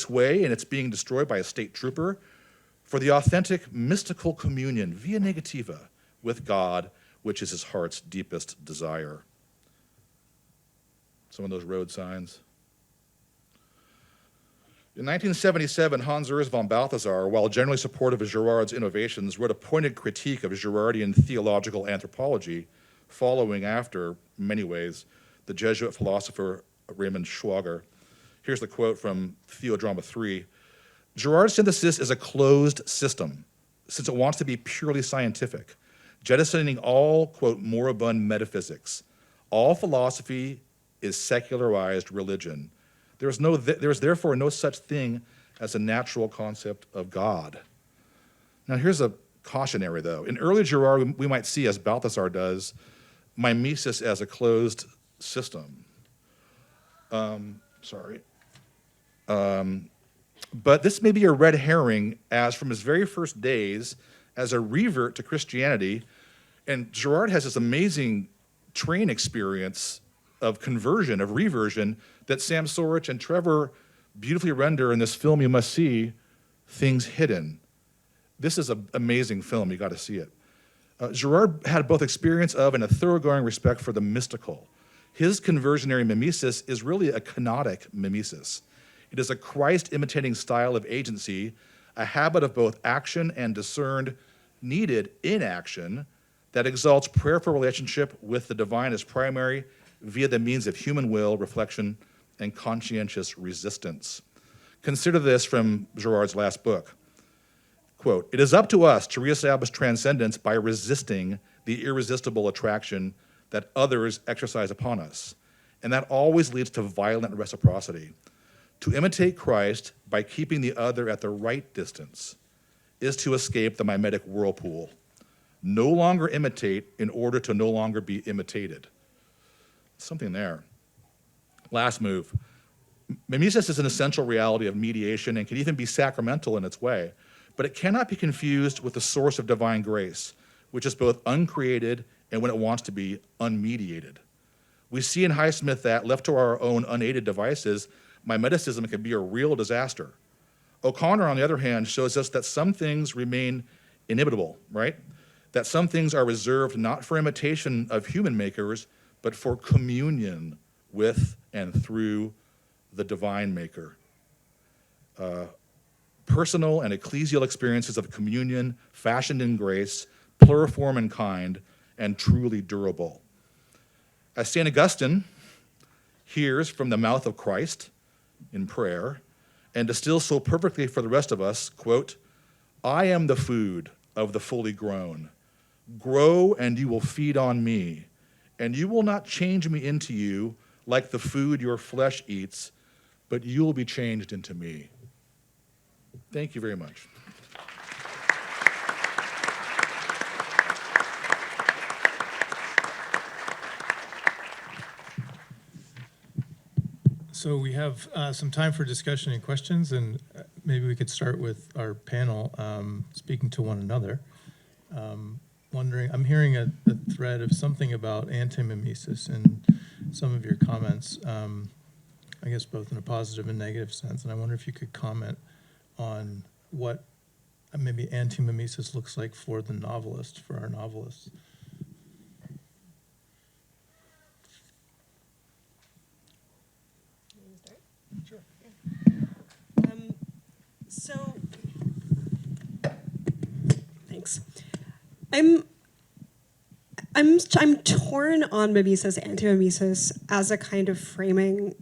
way, and it's being destroyed by a state trooper, for the authentic mystical communion via negativa with God, which is his heart's deepest desire. Some of those road signs. In 1977, Hans Urs von Balthasar, while generally supportive of Girard's innovations, wrote a pointed critique of Girardian theological anthropology, following after, in many ways, the Jesuit philosopher Raymond Schwager. Here's the quote from Theodrama 3. Girard's synthesis is a closed system, since it wants to be purely scientific, jettisoning all, quote, moribund metaphysics. All philosophy is secularized religion. There is therefore no such thing as a natural concept of God. Now here's a cautionary though. In early Girard, we might see, as Balthasar does, mimesis as a closed system. But this may be a red herring, as from his very first days as a revert to Christianity, and Girard has this amazing train experience of conversion, of reversion, that Sam Sorich and Trevor beautifully render in this film you must see, Things Hidden. This is an amazing film, you gotta see it. Girard had both experience of and a thoroughgoing respect for the mystical. His conversionary mimesis is really a kenotic mimesis. It is a Christ-imitating style of agency, a habit of both action and discerned, needed inaction that exalts prayerful relationship with the divine as primary via the means of human will, reflection, and conscientious resistance. Consider this from Girard's last book. Quote, it is up to us to reestablish transcendence by resisting the irresistible attraction that others exercise upon us. And that always leads to violent reciprocity. To imitate Christ by keeping the other at the right distance is to escape the mimetic whirlpool. No longer imitate in order to no longer be imitated. Something there. Last move. Mimesis is an essential reality of mediation and can even be sacramental in its way, but it cannot be confused with the source of divine grace, which is both uncreated and, when it wants to be, unmediated. We see in Highsmith that, left to our own unaided devices, mimeticism can be a real disaster. O'Connor, on the other hand, shows us that some things remain inimitable, right? That some things are reserved not for imitation of human makers, but for communion with and through the divine maker. Personal and ecclesial experiences of communion, fashioned in grace, pluriform in kind, and truly durable. As St. Augustine hears from the mouth of Christ in prayer, and distills so perfectly for the rest of us, quote, "I am the food of the fully grown. Grow and you will feed on me, and you will not change me into you like the food your flesh eats, but you will be changed into me." Thank you very much. So we have some time for discussion and questions, and maybe we could start with our panel speaking to one another. Wondering, I'm hearing a thread of something about anti-mimesis in some of your comments, I guess both in a positive and negative sense, and I wonder if you could comment on what maybe anti-mimesis looks like for the novelist, for our novelists. Sure. So, thanks. I'm torn on mimesis, anti-mimesis as a kind of framing,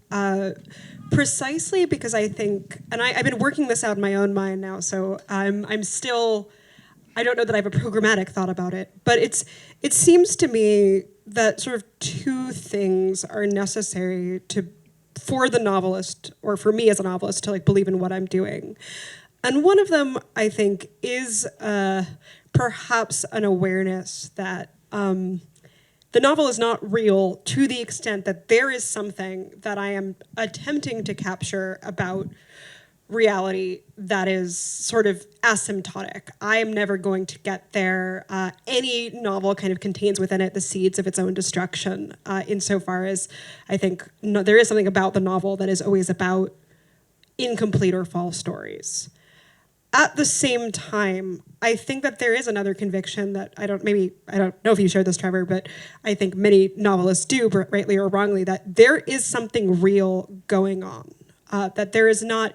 precisely because I think, and I've been working this out in my own mind now, so I'm still, I don't know that I have a programmatic thought about it, but it seems to me that sort of two things are necessary for the novelist, or for me as a novelist, to like believe in what I'm doing. And one of them, I think, is perhaps an awareness that the novel is not real to the extent that there is something that I am attempting to capture about reality that is sort of asymptotic. I am never going to get there. Any novel kind of contains within it the seeds of its own destruction, insofar as I think there is something about the novel that is always about incomplete or false stories. At the same time, I think that there is another conviction that I don't know if you share this, Trevor, but I think many novelists do, rightly or wrongly, that there is something real going on, that there is not,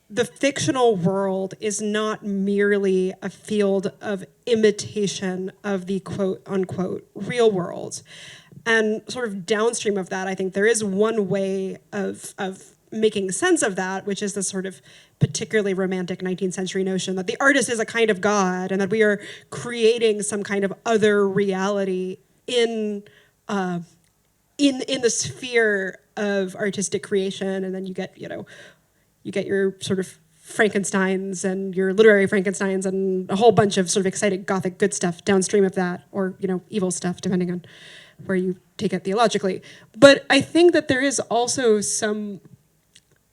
the fictional world is not merely a field of imitation of the quote unquote real world. And sort of downstream of that, I think there is one way of making sense of that, which is this sort of particularly romantic 19th century notion that the artist is a kind of God and that we are creating some kind of other reality in the sphere of artistic creation, and then you get your sort of Frankensteins and your literary Frankensteins and a whole bunch of sort of excited Gothic good stuff downstream of that, or evil stuff, depending on where you take it theologically. But I think that there is also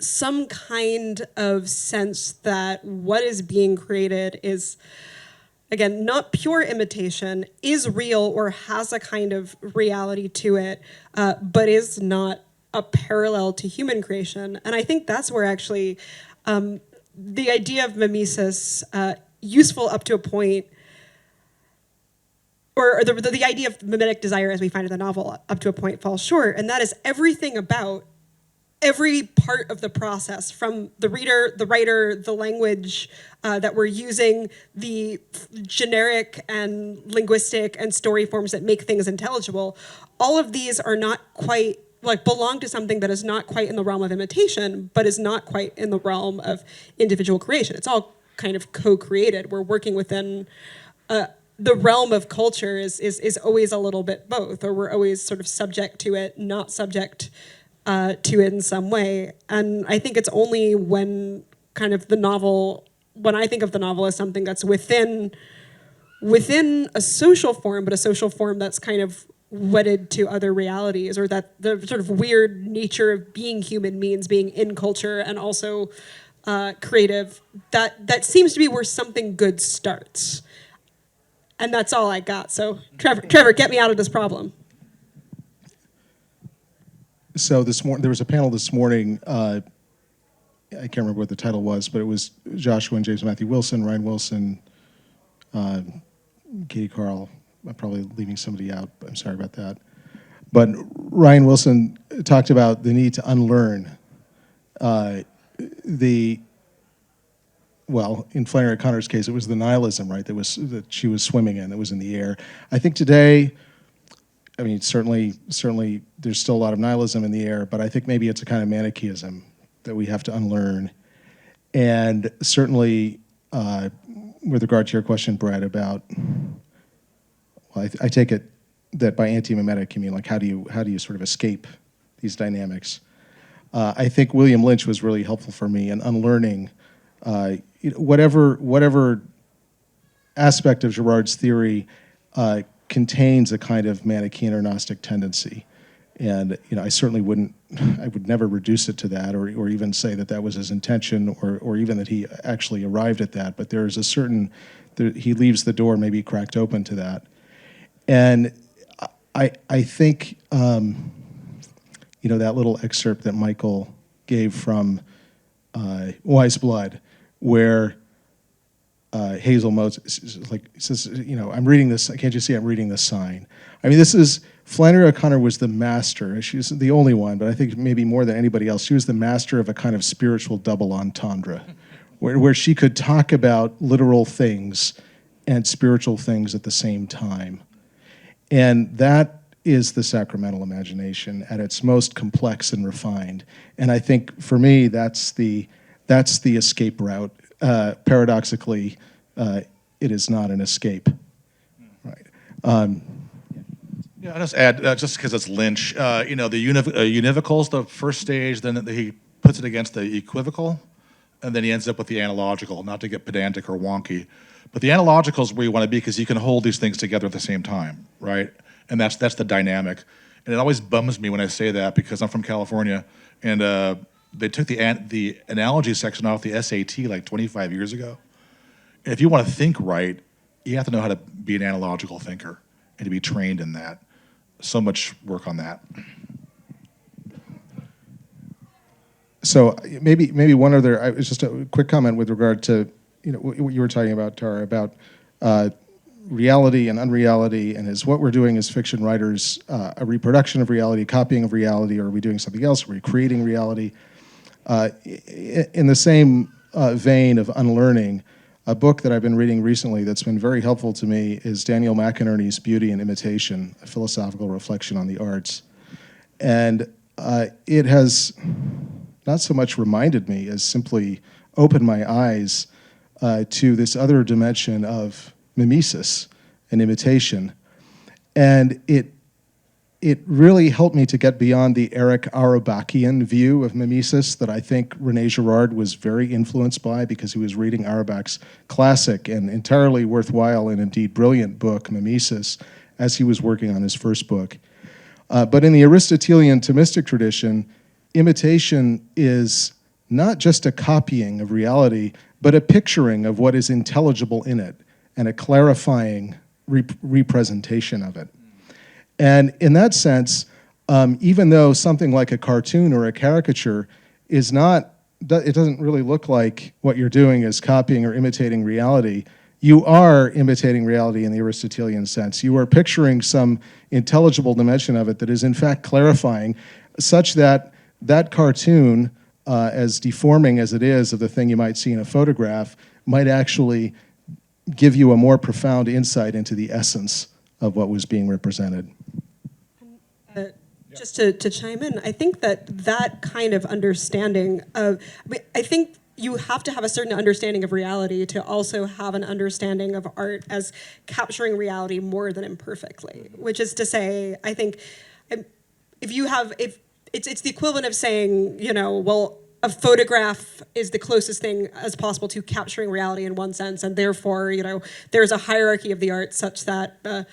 some kind of sense that what is being created is, again, not pure imitation, is real or has a kind of reality to it, but is not a parallel to human creation. And I think that's where actually the idea of mimesis, useful up to a point, or the idea of mimetic desire as we find in the novel up to a point falls short, and that is everything about every part of the process, from the reader, the writer, the language that we're using, the generic and linguistic and story forms that make things intelligible, all of these are not quite, belong to something that is not quite in the realm of imitation, but is not quite in the realm of individual creation. It's all kind of co-created. We're working within the realm of culture is always a little bit both, or we're always sort of subject to it, not subject to it in some way. And I think it's only when kind of the novel, when I think of the novel as something that's within a social form, but a social form that's kind of wedded to other realities, or that the sort of weird nature of being human means being in culture and also creative, that seems to be where something good starts. And that's all I got. So Trevor, get me out of this problem. So there was a panel this morning. I can't remember what the title was, but it was Joshua and James Matthew Wilson, Ryan Wilson, Katie Carl. I'm probably leaving somebody out. I'm sorry about that. But Ryan Wilson talked about the need to unlearn in Flannery O'Connor's case, it was the nihilism, right, that she was swimming in, that was in the air. I think today, I mean, certainly there's still a lot of nihilism in the air, but I think maybe it's a kind of Manichaeism that we have to unlearn. And certainly, with regard to your question, Brett, about, well, I take it that by anti-mimetic you mean like how do you sort of escape these dynamics? I think William Lynch was really helpful for me in unlearning whatever aspect of Girard's theory contains a kind of Manichaean or Gnostic tendency. And I certainly I would never reduce it to that, or even say that that was his intention, or even that he actually arrived at that. But there is he leaves the door maybe cracked open to that. And I think that little excerpt that Michael gave from Wise Blood, where Hazel Moses says, I'm reading this. Can't you see I'm reading this sign? I mean, Flannery O'Connor was the master. She's the only one, but I think maybe more than anybody else, she was the master of a kind of spiritual double entendre, where she could talk about literal things and spiritual things at the same time. And that is the sacramental imagination at its most complex and refined. And I think for me, that's the escape route. Paradoxically, it is not an escape. Right. Yeah, I'll just add, just because it's Lynch, the univocal's the first stage, then he puts it against the equivocal, and then he ends up with the analogical, not to get pedantic or wonky. But the analogical is where you want to be, because you can hold these things together at the same time, right? And that's the dynamic. And it always bums me when I say that, because I'm from California, and they took the analogy section off the SAT like 25 years ago. And if you want to think right, you have to know how to be an analogical thinker and to be trained in that. So much work on that. So maybe one other, just a quick comment with regard to what you were talking about, Tara, about reality and unreality, and is what we're doing as fiction writers a reproduction of reality, copying of reality, or are we doing something else? Are we creating reality? In the same vein of unlearning, a book that I've been reading recently that's been very helpful to me is Daniel McInerney's Beauty and Imitation, a philosophical reflection on the arts. And it has not so much reminded me as simply opened my eyes to this other dimension of mimesis and imitation. And it really helped me to get beyond the Eric Auerbachian view of mimesis that I think Rene Girard was very influenced by, because he was reading Auerbach's classic and entirely worthwhile and indeed brilliant book, Mimesis, as he was working on his first book. But in the Aristotelian Thomistic tradition, imitation is not just a copying of reality, but a picturing of what is intelligible in it and a clarifying representation of it. And in that sense, even though something like a cartoon or a caricature is not, it doesn't really look like what you're doing is copying or imitating reality, you are imitating reality in the Aristotelian sense. You are picturing some intelligible dimension of it that is in fact clarifying, such that that cartoon, as deforming as it is of the thing you might see in a photograph, might actually give you a more profound insight into the essence of what was being represented. Just to chime in, I think that kind of understanding of, I think you have to have a certain understanding of reality to also have an understanding of art as capturing reality more than imperfectly. Which is to say, I think if it's the equivalent of saying, well, a photograph is the closest thing as possible to capturing reality in one sense, and therefore, there's a hierarchy of the arts such that,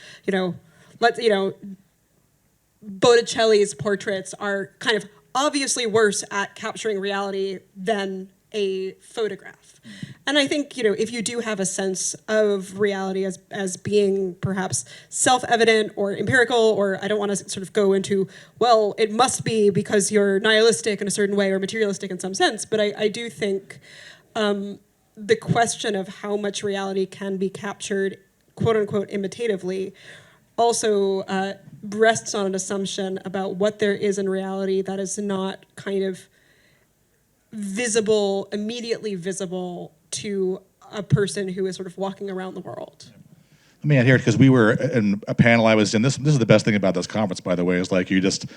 Botticelli's portraits are kind of obviously worse at capturing reality than a photograph. And I think, if you do have a sense of reality as being perhaps self-evident or empirical, or I don't want to sort of go into, well, it must be because you're nihilistic in a certain way or materialistic in some sense, but I do think the question of how much reality can be captured, quote unquote, imitatively, also rests on an assumption about what there is in reality that is not kind of visible, immediately visible to a person who is sort of walking around the world. Let me add here, because we were in a panel I was in. This is the best thing about this conference, by the way, is like you just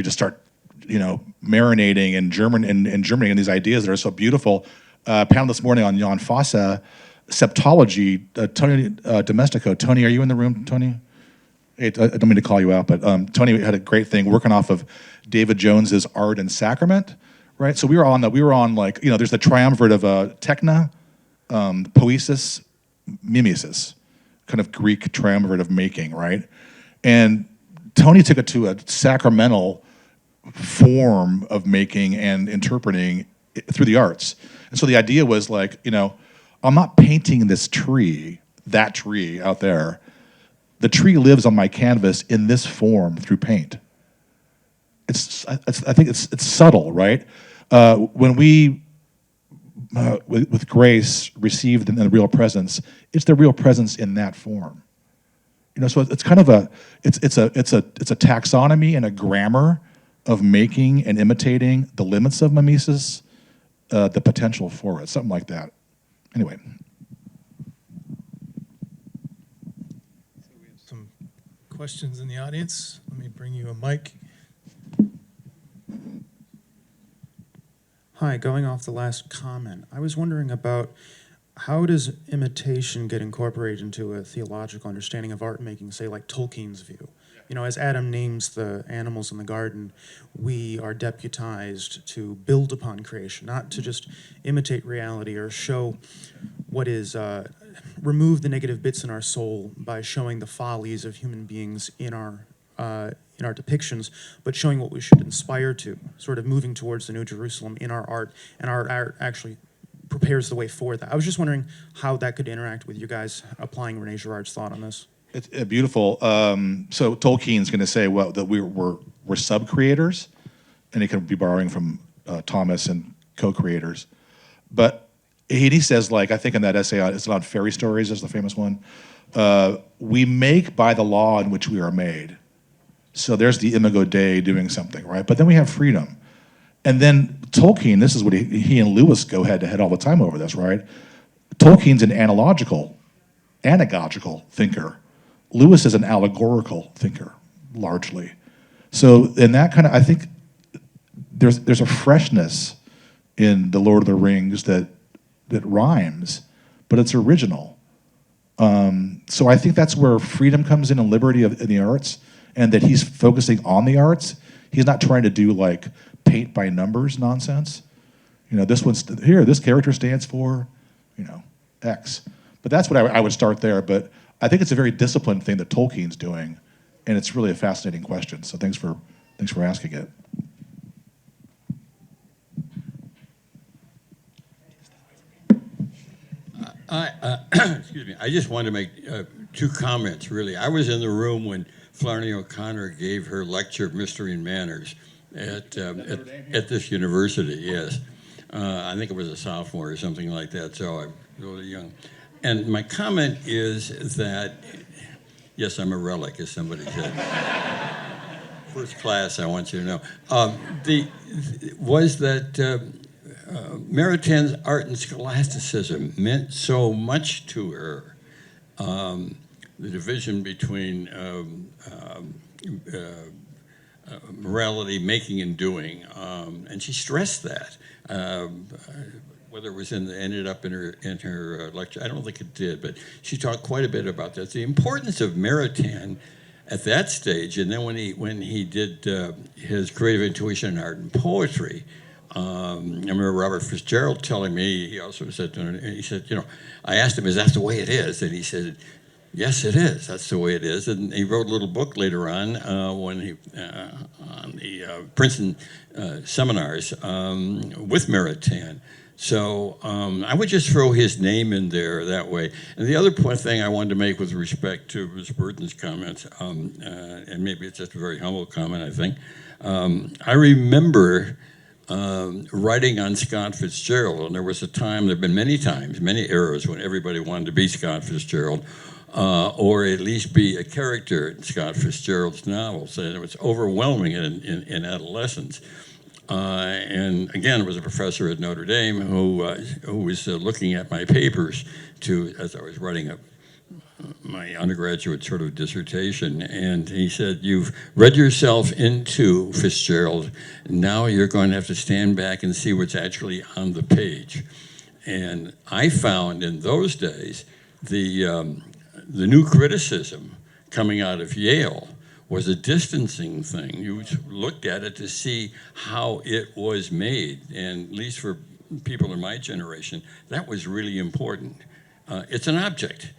start marinating in Germany and these ideas that are so beautiful. Panel this morning on Jan Fosse, septology. Tony Domestico. Tony, are you in the room, Tony? I don't mean to call you out, but Tony had a great thing working off of David Jones's Art and Sacrament, right? So we were on there's the triumvirate of techna, poesis, mimesis, kind of Greek triumvirate of making, right? And Tony took it to a sacramental form of making and interpreting through the arts. And so the idea was like, I'm not painting this tree, that tree out there. The tree lives on my canvas in this form through paint. I think it's subtle, right? When we, with grace, received the real presence, it's the real presence in that form. So it's kind of it's a taxonomy and a grammar of making and imitating the limits of mimesis, the potential for it, something like that. Anyway. Some questions in the audience. Let me bring you a mic. Hi, going off the last comment, I was wondering about how does imitation get incorporated into a theological understanding of art making, say like Tolkien's view? As Adam names the animals in the garden, we are deputized to build upon creation, not to just imitate reality or show what is, remove the negative bits in our soul by showing the follies of human beings in our depictions, but showing what we should inspire to, sort of moving towards the New Jerusalem in our art, and our art actually prepares the way for that. I was just wondering how that could interact with you guys applying Rene Girard's thought on this. It's beautiful. So Tolkien's going to say, well, that we're sub-creators, and he could be borrowing from Thomas and co-creators. But he says, like, I think in that essay, it's on fairy stories, is the famous one. We make by the law in which we are made. So there's the Imago Dei doing something, right? But then we have freedom. And then Tolkien, this is what he and Lewis go head to head all the time over this, right? Tolkien's an anagogical thinker. Lewis is an allegorical thinker, largely. So in that kind of, I think there's a freshness in The Lord of the Rings that rhymes, but it's original. So I think that's where freedom comes in and liberty in the arts, and that he's focusing on the arts. He's not trying to do like paint by numbers nonsense. This one's here, this character stands for, X. But that's what I would start there. But I think it's a very disciplined thing that Tolkien's doing, and it's really a fascinating question. So thanks for asking it. Excuse me. I just wanted to make two comments, really. I was in the room when Flannery O'Connor gave her lecture of Mystery and Manners at this university, yes. I think it was a sophomore or something like that, so I'm really young. And my comment is that, yes, I'm a relic, as somebody said. First class, I want you to know. Was that Maritain's art and scholasticism meant so much to her. The division between morality, making and doing, and she stressed that. whether it was ended up in her lecture. I don't think it did, but she talked quite a bit about that. The importance of Maritain at that stage, and then when he did his creative intuition in art and poetry. I remember Robert Fitzgerald telling me, he also said, he said, I asked him, is that the way it is? And he said, yes, it is. That's the way it is. And he wrote a little book later on when he on the Princeton seminars with Maritain. So I would just throw his name in there that way. And the other thing I wanted to make with respect to Ms. Burton's comments, and maybe it's just a very humble comment, I think. I remember writing on Scott Fitzgerald, and there was a time, there have been many times, many eras when everybody wanted to be Scott Fitzgerald, or at least be a character in Scott Fitzgerald's novels, and it was overwhelming in adolescence. And again, it was a professor at Notre Dame who was looking at my papers as I was writing up my undergraduate sort of dissertation, and he said, you've read yourself into Fitzgerald, now you're going to have to stand back and see what's actually on the page. And I found in those days the new criticism coming out of Yale was a distancing thing. You looked at it to see how it was made, and at least for people in my generation, that was really important. It's an object.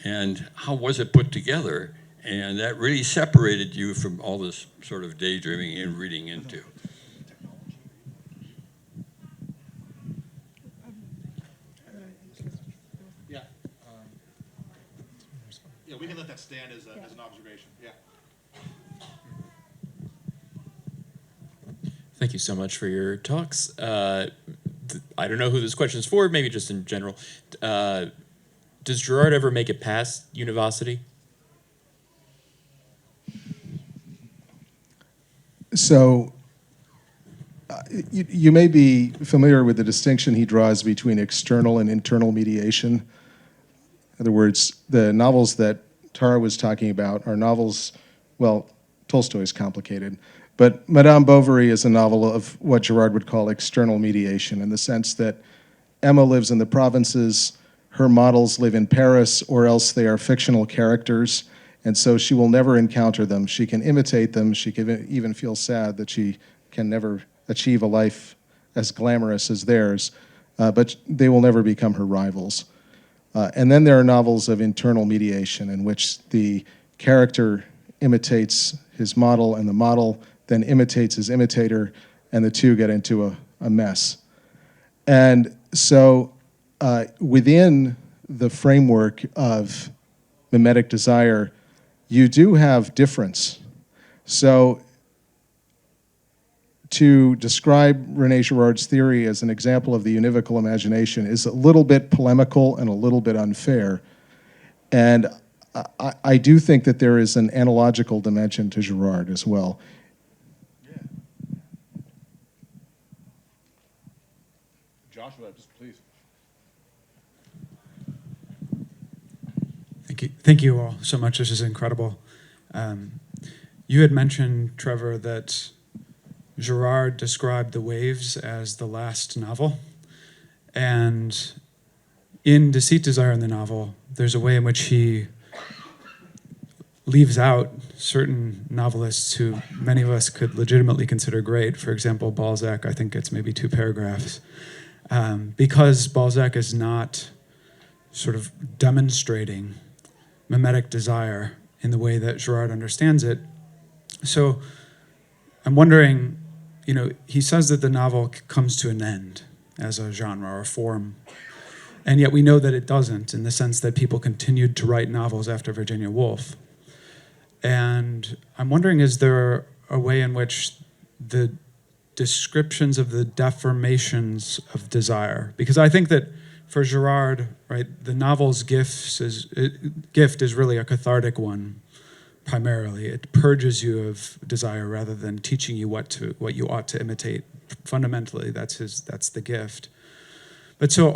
And how was it put together? And that really separated you from all this sort of daydreaming and reading into. Yeah. Yeah, we can let that stand as an observation. Yeah. Thank you so much for your talks. I don't know who this question is for, maybe just in general. Does Girard ever make it past university? So you may be familiar with the distinction he draws between external and internal mediation. In other words, the novels that Tara was talking about are novels, well, Tolstoy is complicated, but Madame Bovary is a novel of what Girard would call external mediation, in the sense that Emma lives in the provinces, her models live in Paris, or else they are fictional characters, and so she will never encounter them. She can imitate them. She can even feel sad that she can never achieve a life as glamorous as theirs, but they will never become her rivals. And then there are novels of internal mediation in which the character imitates his model, and the model then imitates his imitator, and the two get into a mess. And so within the framework of mimetic desire, you do have difference. So to describe Rene Girard's theory as an example of the univocal imagination is a little bit polemical and a little bit unfair. And I do think that there is an analogical dimension to Girard as well. Joshua, just please. Thank you all so much. This is incredible. You had mentioned, Trevor, that Girard described The Waves as the last novel. And in Deceit, Desire in the novel, there's a way in which he leaves out certain novelists who many of us could legitimately consider great. For example, Balzac, I think it's maybe 2 paragraphs. Because Balzac is not sort of demonstrating mimetic desire in the way that Girard understands it. So I'm wondering, he says that the novel comes to an end as a genre or a form, and yet we know that it doesn't, in the sense that people continued to write novels after Virginia Woolf. And I'm wondering, is there a way in which the descriptions of the deformations of desire, because I think that for Girard, right, the novel's gift is really a cathartic one, primarily. It purges you of desire rather than teaching you what you ought to imitate. Fundamentally, that's the gift. But so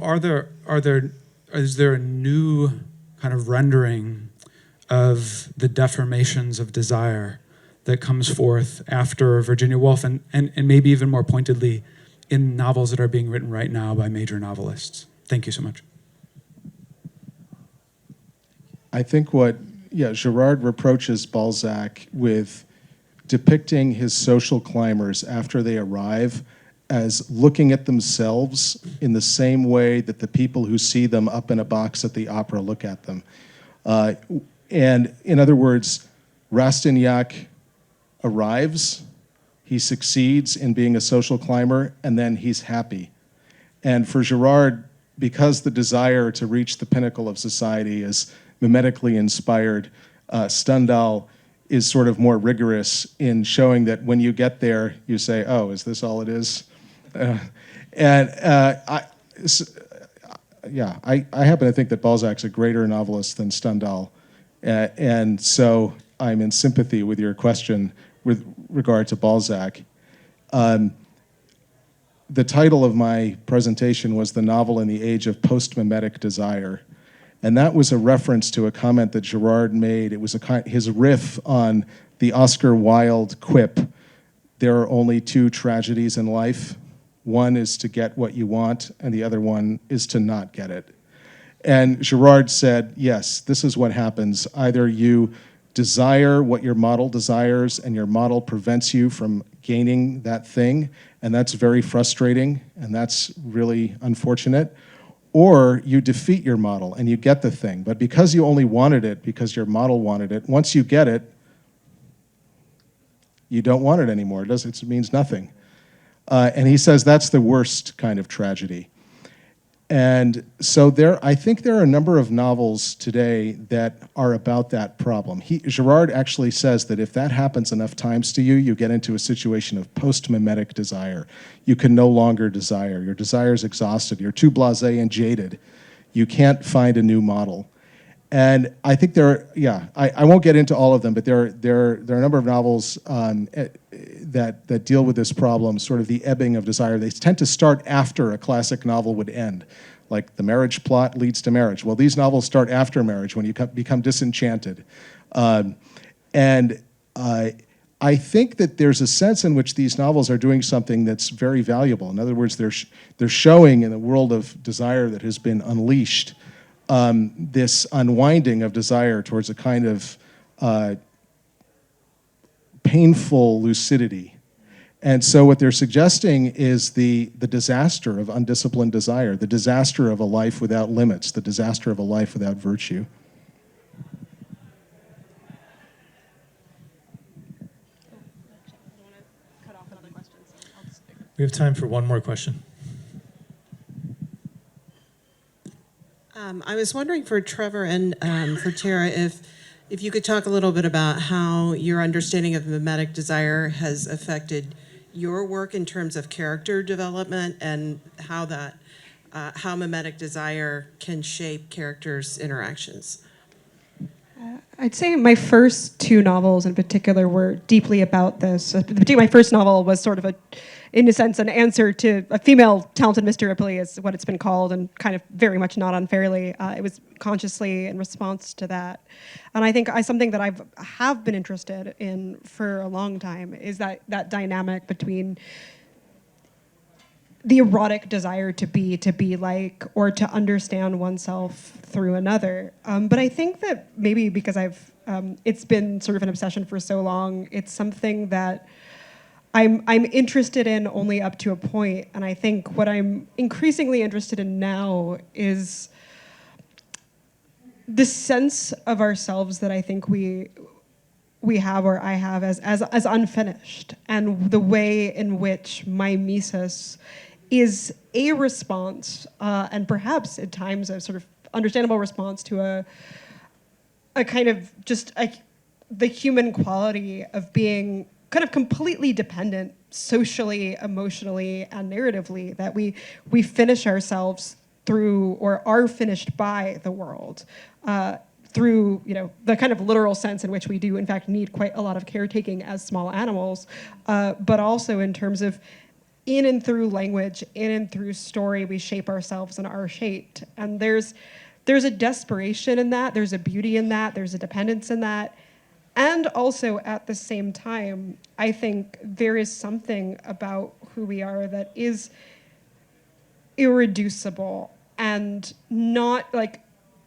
is there a new kind of rendering of the deformations of desire that comes forth after Virginia Woolf, and maybe even more pointedly in novels that are being written right now by major novelists? Thank you so much. I think Girard reproaches Balzac with depicting his social climbers after they arrive as looking at themselves in the same way that the people who see them up in a box at the opera look at them. And in other words, Rastignac arrives, he succeeds in being a social climber, and then he's happy. And for Girard, because the desire to reach the pinnacle of society is mimetically inspired, Stendhal is sort of more rigorous in showing that when you get there, you say, oh, is this all it is? I happen to think that Balzac's a greater novelist than Stendhal. And so I'm in sympathy with your question with regard to Balzac. The title of my presentation was The Novel in the Age of Post-Mimetic Desire. And that was a reference to a comment that Girard made. It was his riff on the Oscar Wilde quip, there are only two tragedies in life. One is to get what you want, and the other one is to not get it. And Girard said, yes, this is what happens. Either you desire what your model desires, and your model prevents you from gaining that thing, and that's very frustrating, and that's really unfortunate. Or you defeat your model and you get the thing. But because you only wanted it, because your model wanted it, once you get it, you don't want it anymore. It means nothing. And he says that's the worst kind of tragedy. And so I think there are a number of novels today that are about that problem. Girard actually says that if that happens enough times to you, you get into a situation of post-mimetic desire. You can no longer desire. Your desire is exhausted. You're too blasé and jaded. You can't find a new model. And I think I won't get into all of them, but there are a number of novels that deal with this problem, sort of the ebbing of desire. They tend to start after a classic novel would end, like the marriage plot leads to marriage. Well, these novels start after marriage when you become disenchanted. I think that there's a sense in which these novels are doing something that's very valuable. In other words, they're showing in the world of desire that has been unleashed this unwinding of desire towards a kind of painful lucidity. And so what they're suggesting is the disaster of undisciplined desire, the disaster of a life without limits, the disaster of a life without virtue. We have time for one more question. I was wondering for Trevor and for Tara if you could talk a little bit about how your understanding of mimetic desire has affected your work in terms of character development and how mimetic desire can shape characters' interactions. I'd say my first two novels in particular were deeply about this. My first novel was sort of in a sense, an answer to a female talented Mr. Ripley is what it's been called, and kind of very much not unfairly. It was consciously in response to that. And I think something that I have been interested in for a long time is that dynamic between the erotic desire to be like, or to understand oneself through another. But I think that maybe because it's been sort of an obsession for so long, it's something that I'm interested in only up to a point. And I think what I'm increasingly interested in now is the sense of ourselves that I think we have, or I have, as unfinished, and the way in which mimesis is a response, and perhaps at times a sort of understandable response to a kind of just the human quality of being kind of completely dependent socially, emotionally, and narratively, that we finish ourselves through, or are finished by the world, through the kind of literal sense in which we do in fact need quite a lot of caretaking as small animals, but also in terms of in and through language, in and through story, we shape ourselves and are shaped. And there's a desperation in that, there's a beauty in that, there's a dependence in that. And also at the same time, I think there is something about who we are that is irreducible and not like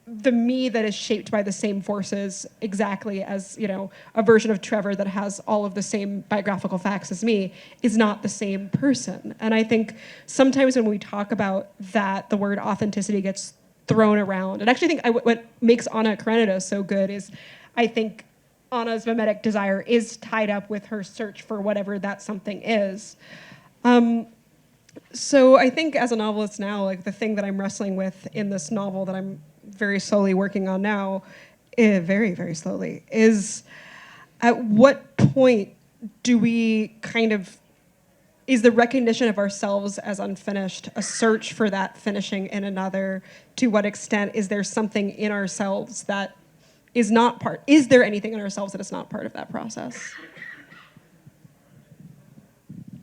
the me that is shaped by the same forces exactly as, you know, a version of Trevor that has all of the same biographical facts as me is not the same person. And I think sometimes when we talk about that, the word authenticity gets thrown around. And actually I think what makes Anna Karenina so good is I think Anna's mimetic desire is tied up with her search for whatever that something is. So I think as a novelist now, like the thing that I'm wrestling with in this novel that I'm very slowly working on now, very, very slowly, is at what point do we kind of, is the recognition of ourselves as unfinished a search for that finishing in another? To what extent is there something in ourselves that is not part, is there anything in ourselves that is not part of that process?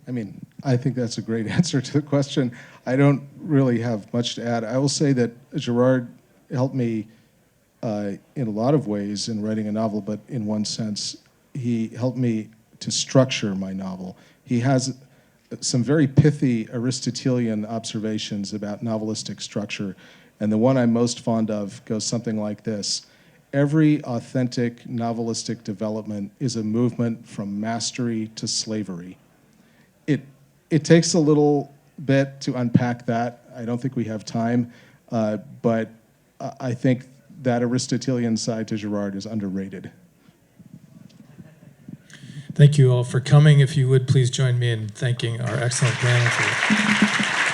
I mean, I think that's a great answer to the question. I don't really have much to add. I will say that Girard helped me in a lot of ways in writing a novel, but in one sense, he helped me to structure my novel. He has some very pithy Aristotelian observations about novelistic structure, and the one I'm most fond of goes something like this. Every authentic novelistic development is a movement from mastery to slavery. It takes a little bit to unpack that. I don't think we have time, but I think that Aristotelian side to Girard is underrated. Thank you all for coming. If you would please join me in thanking our excellent panel today.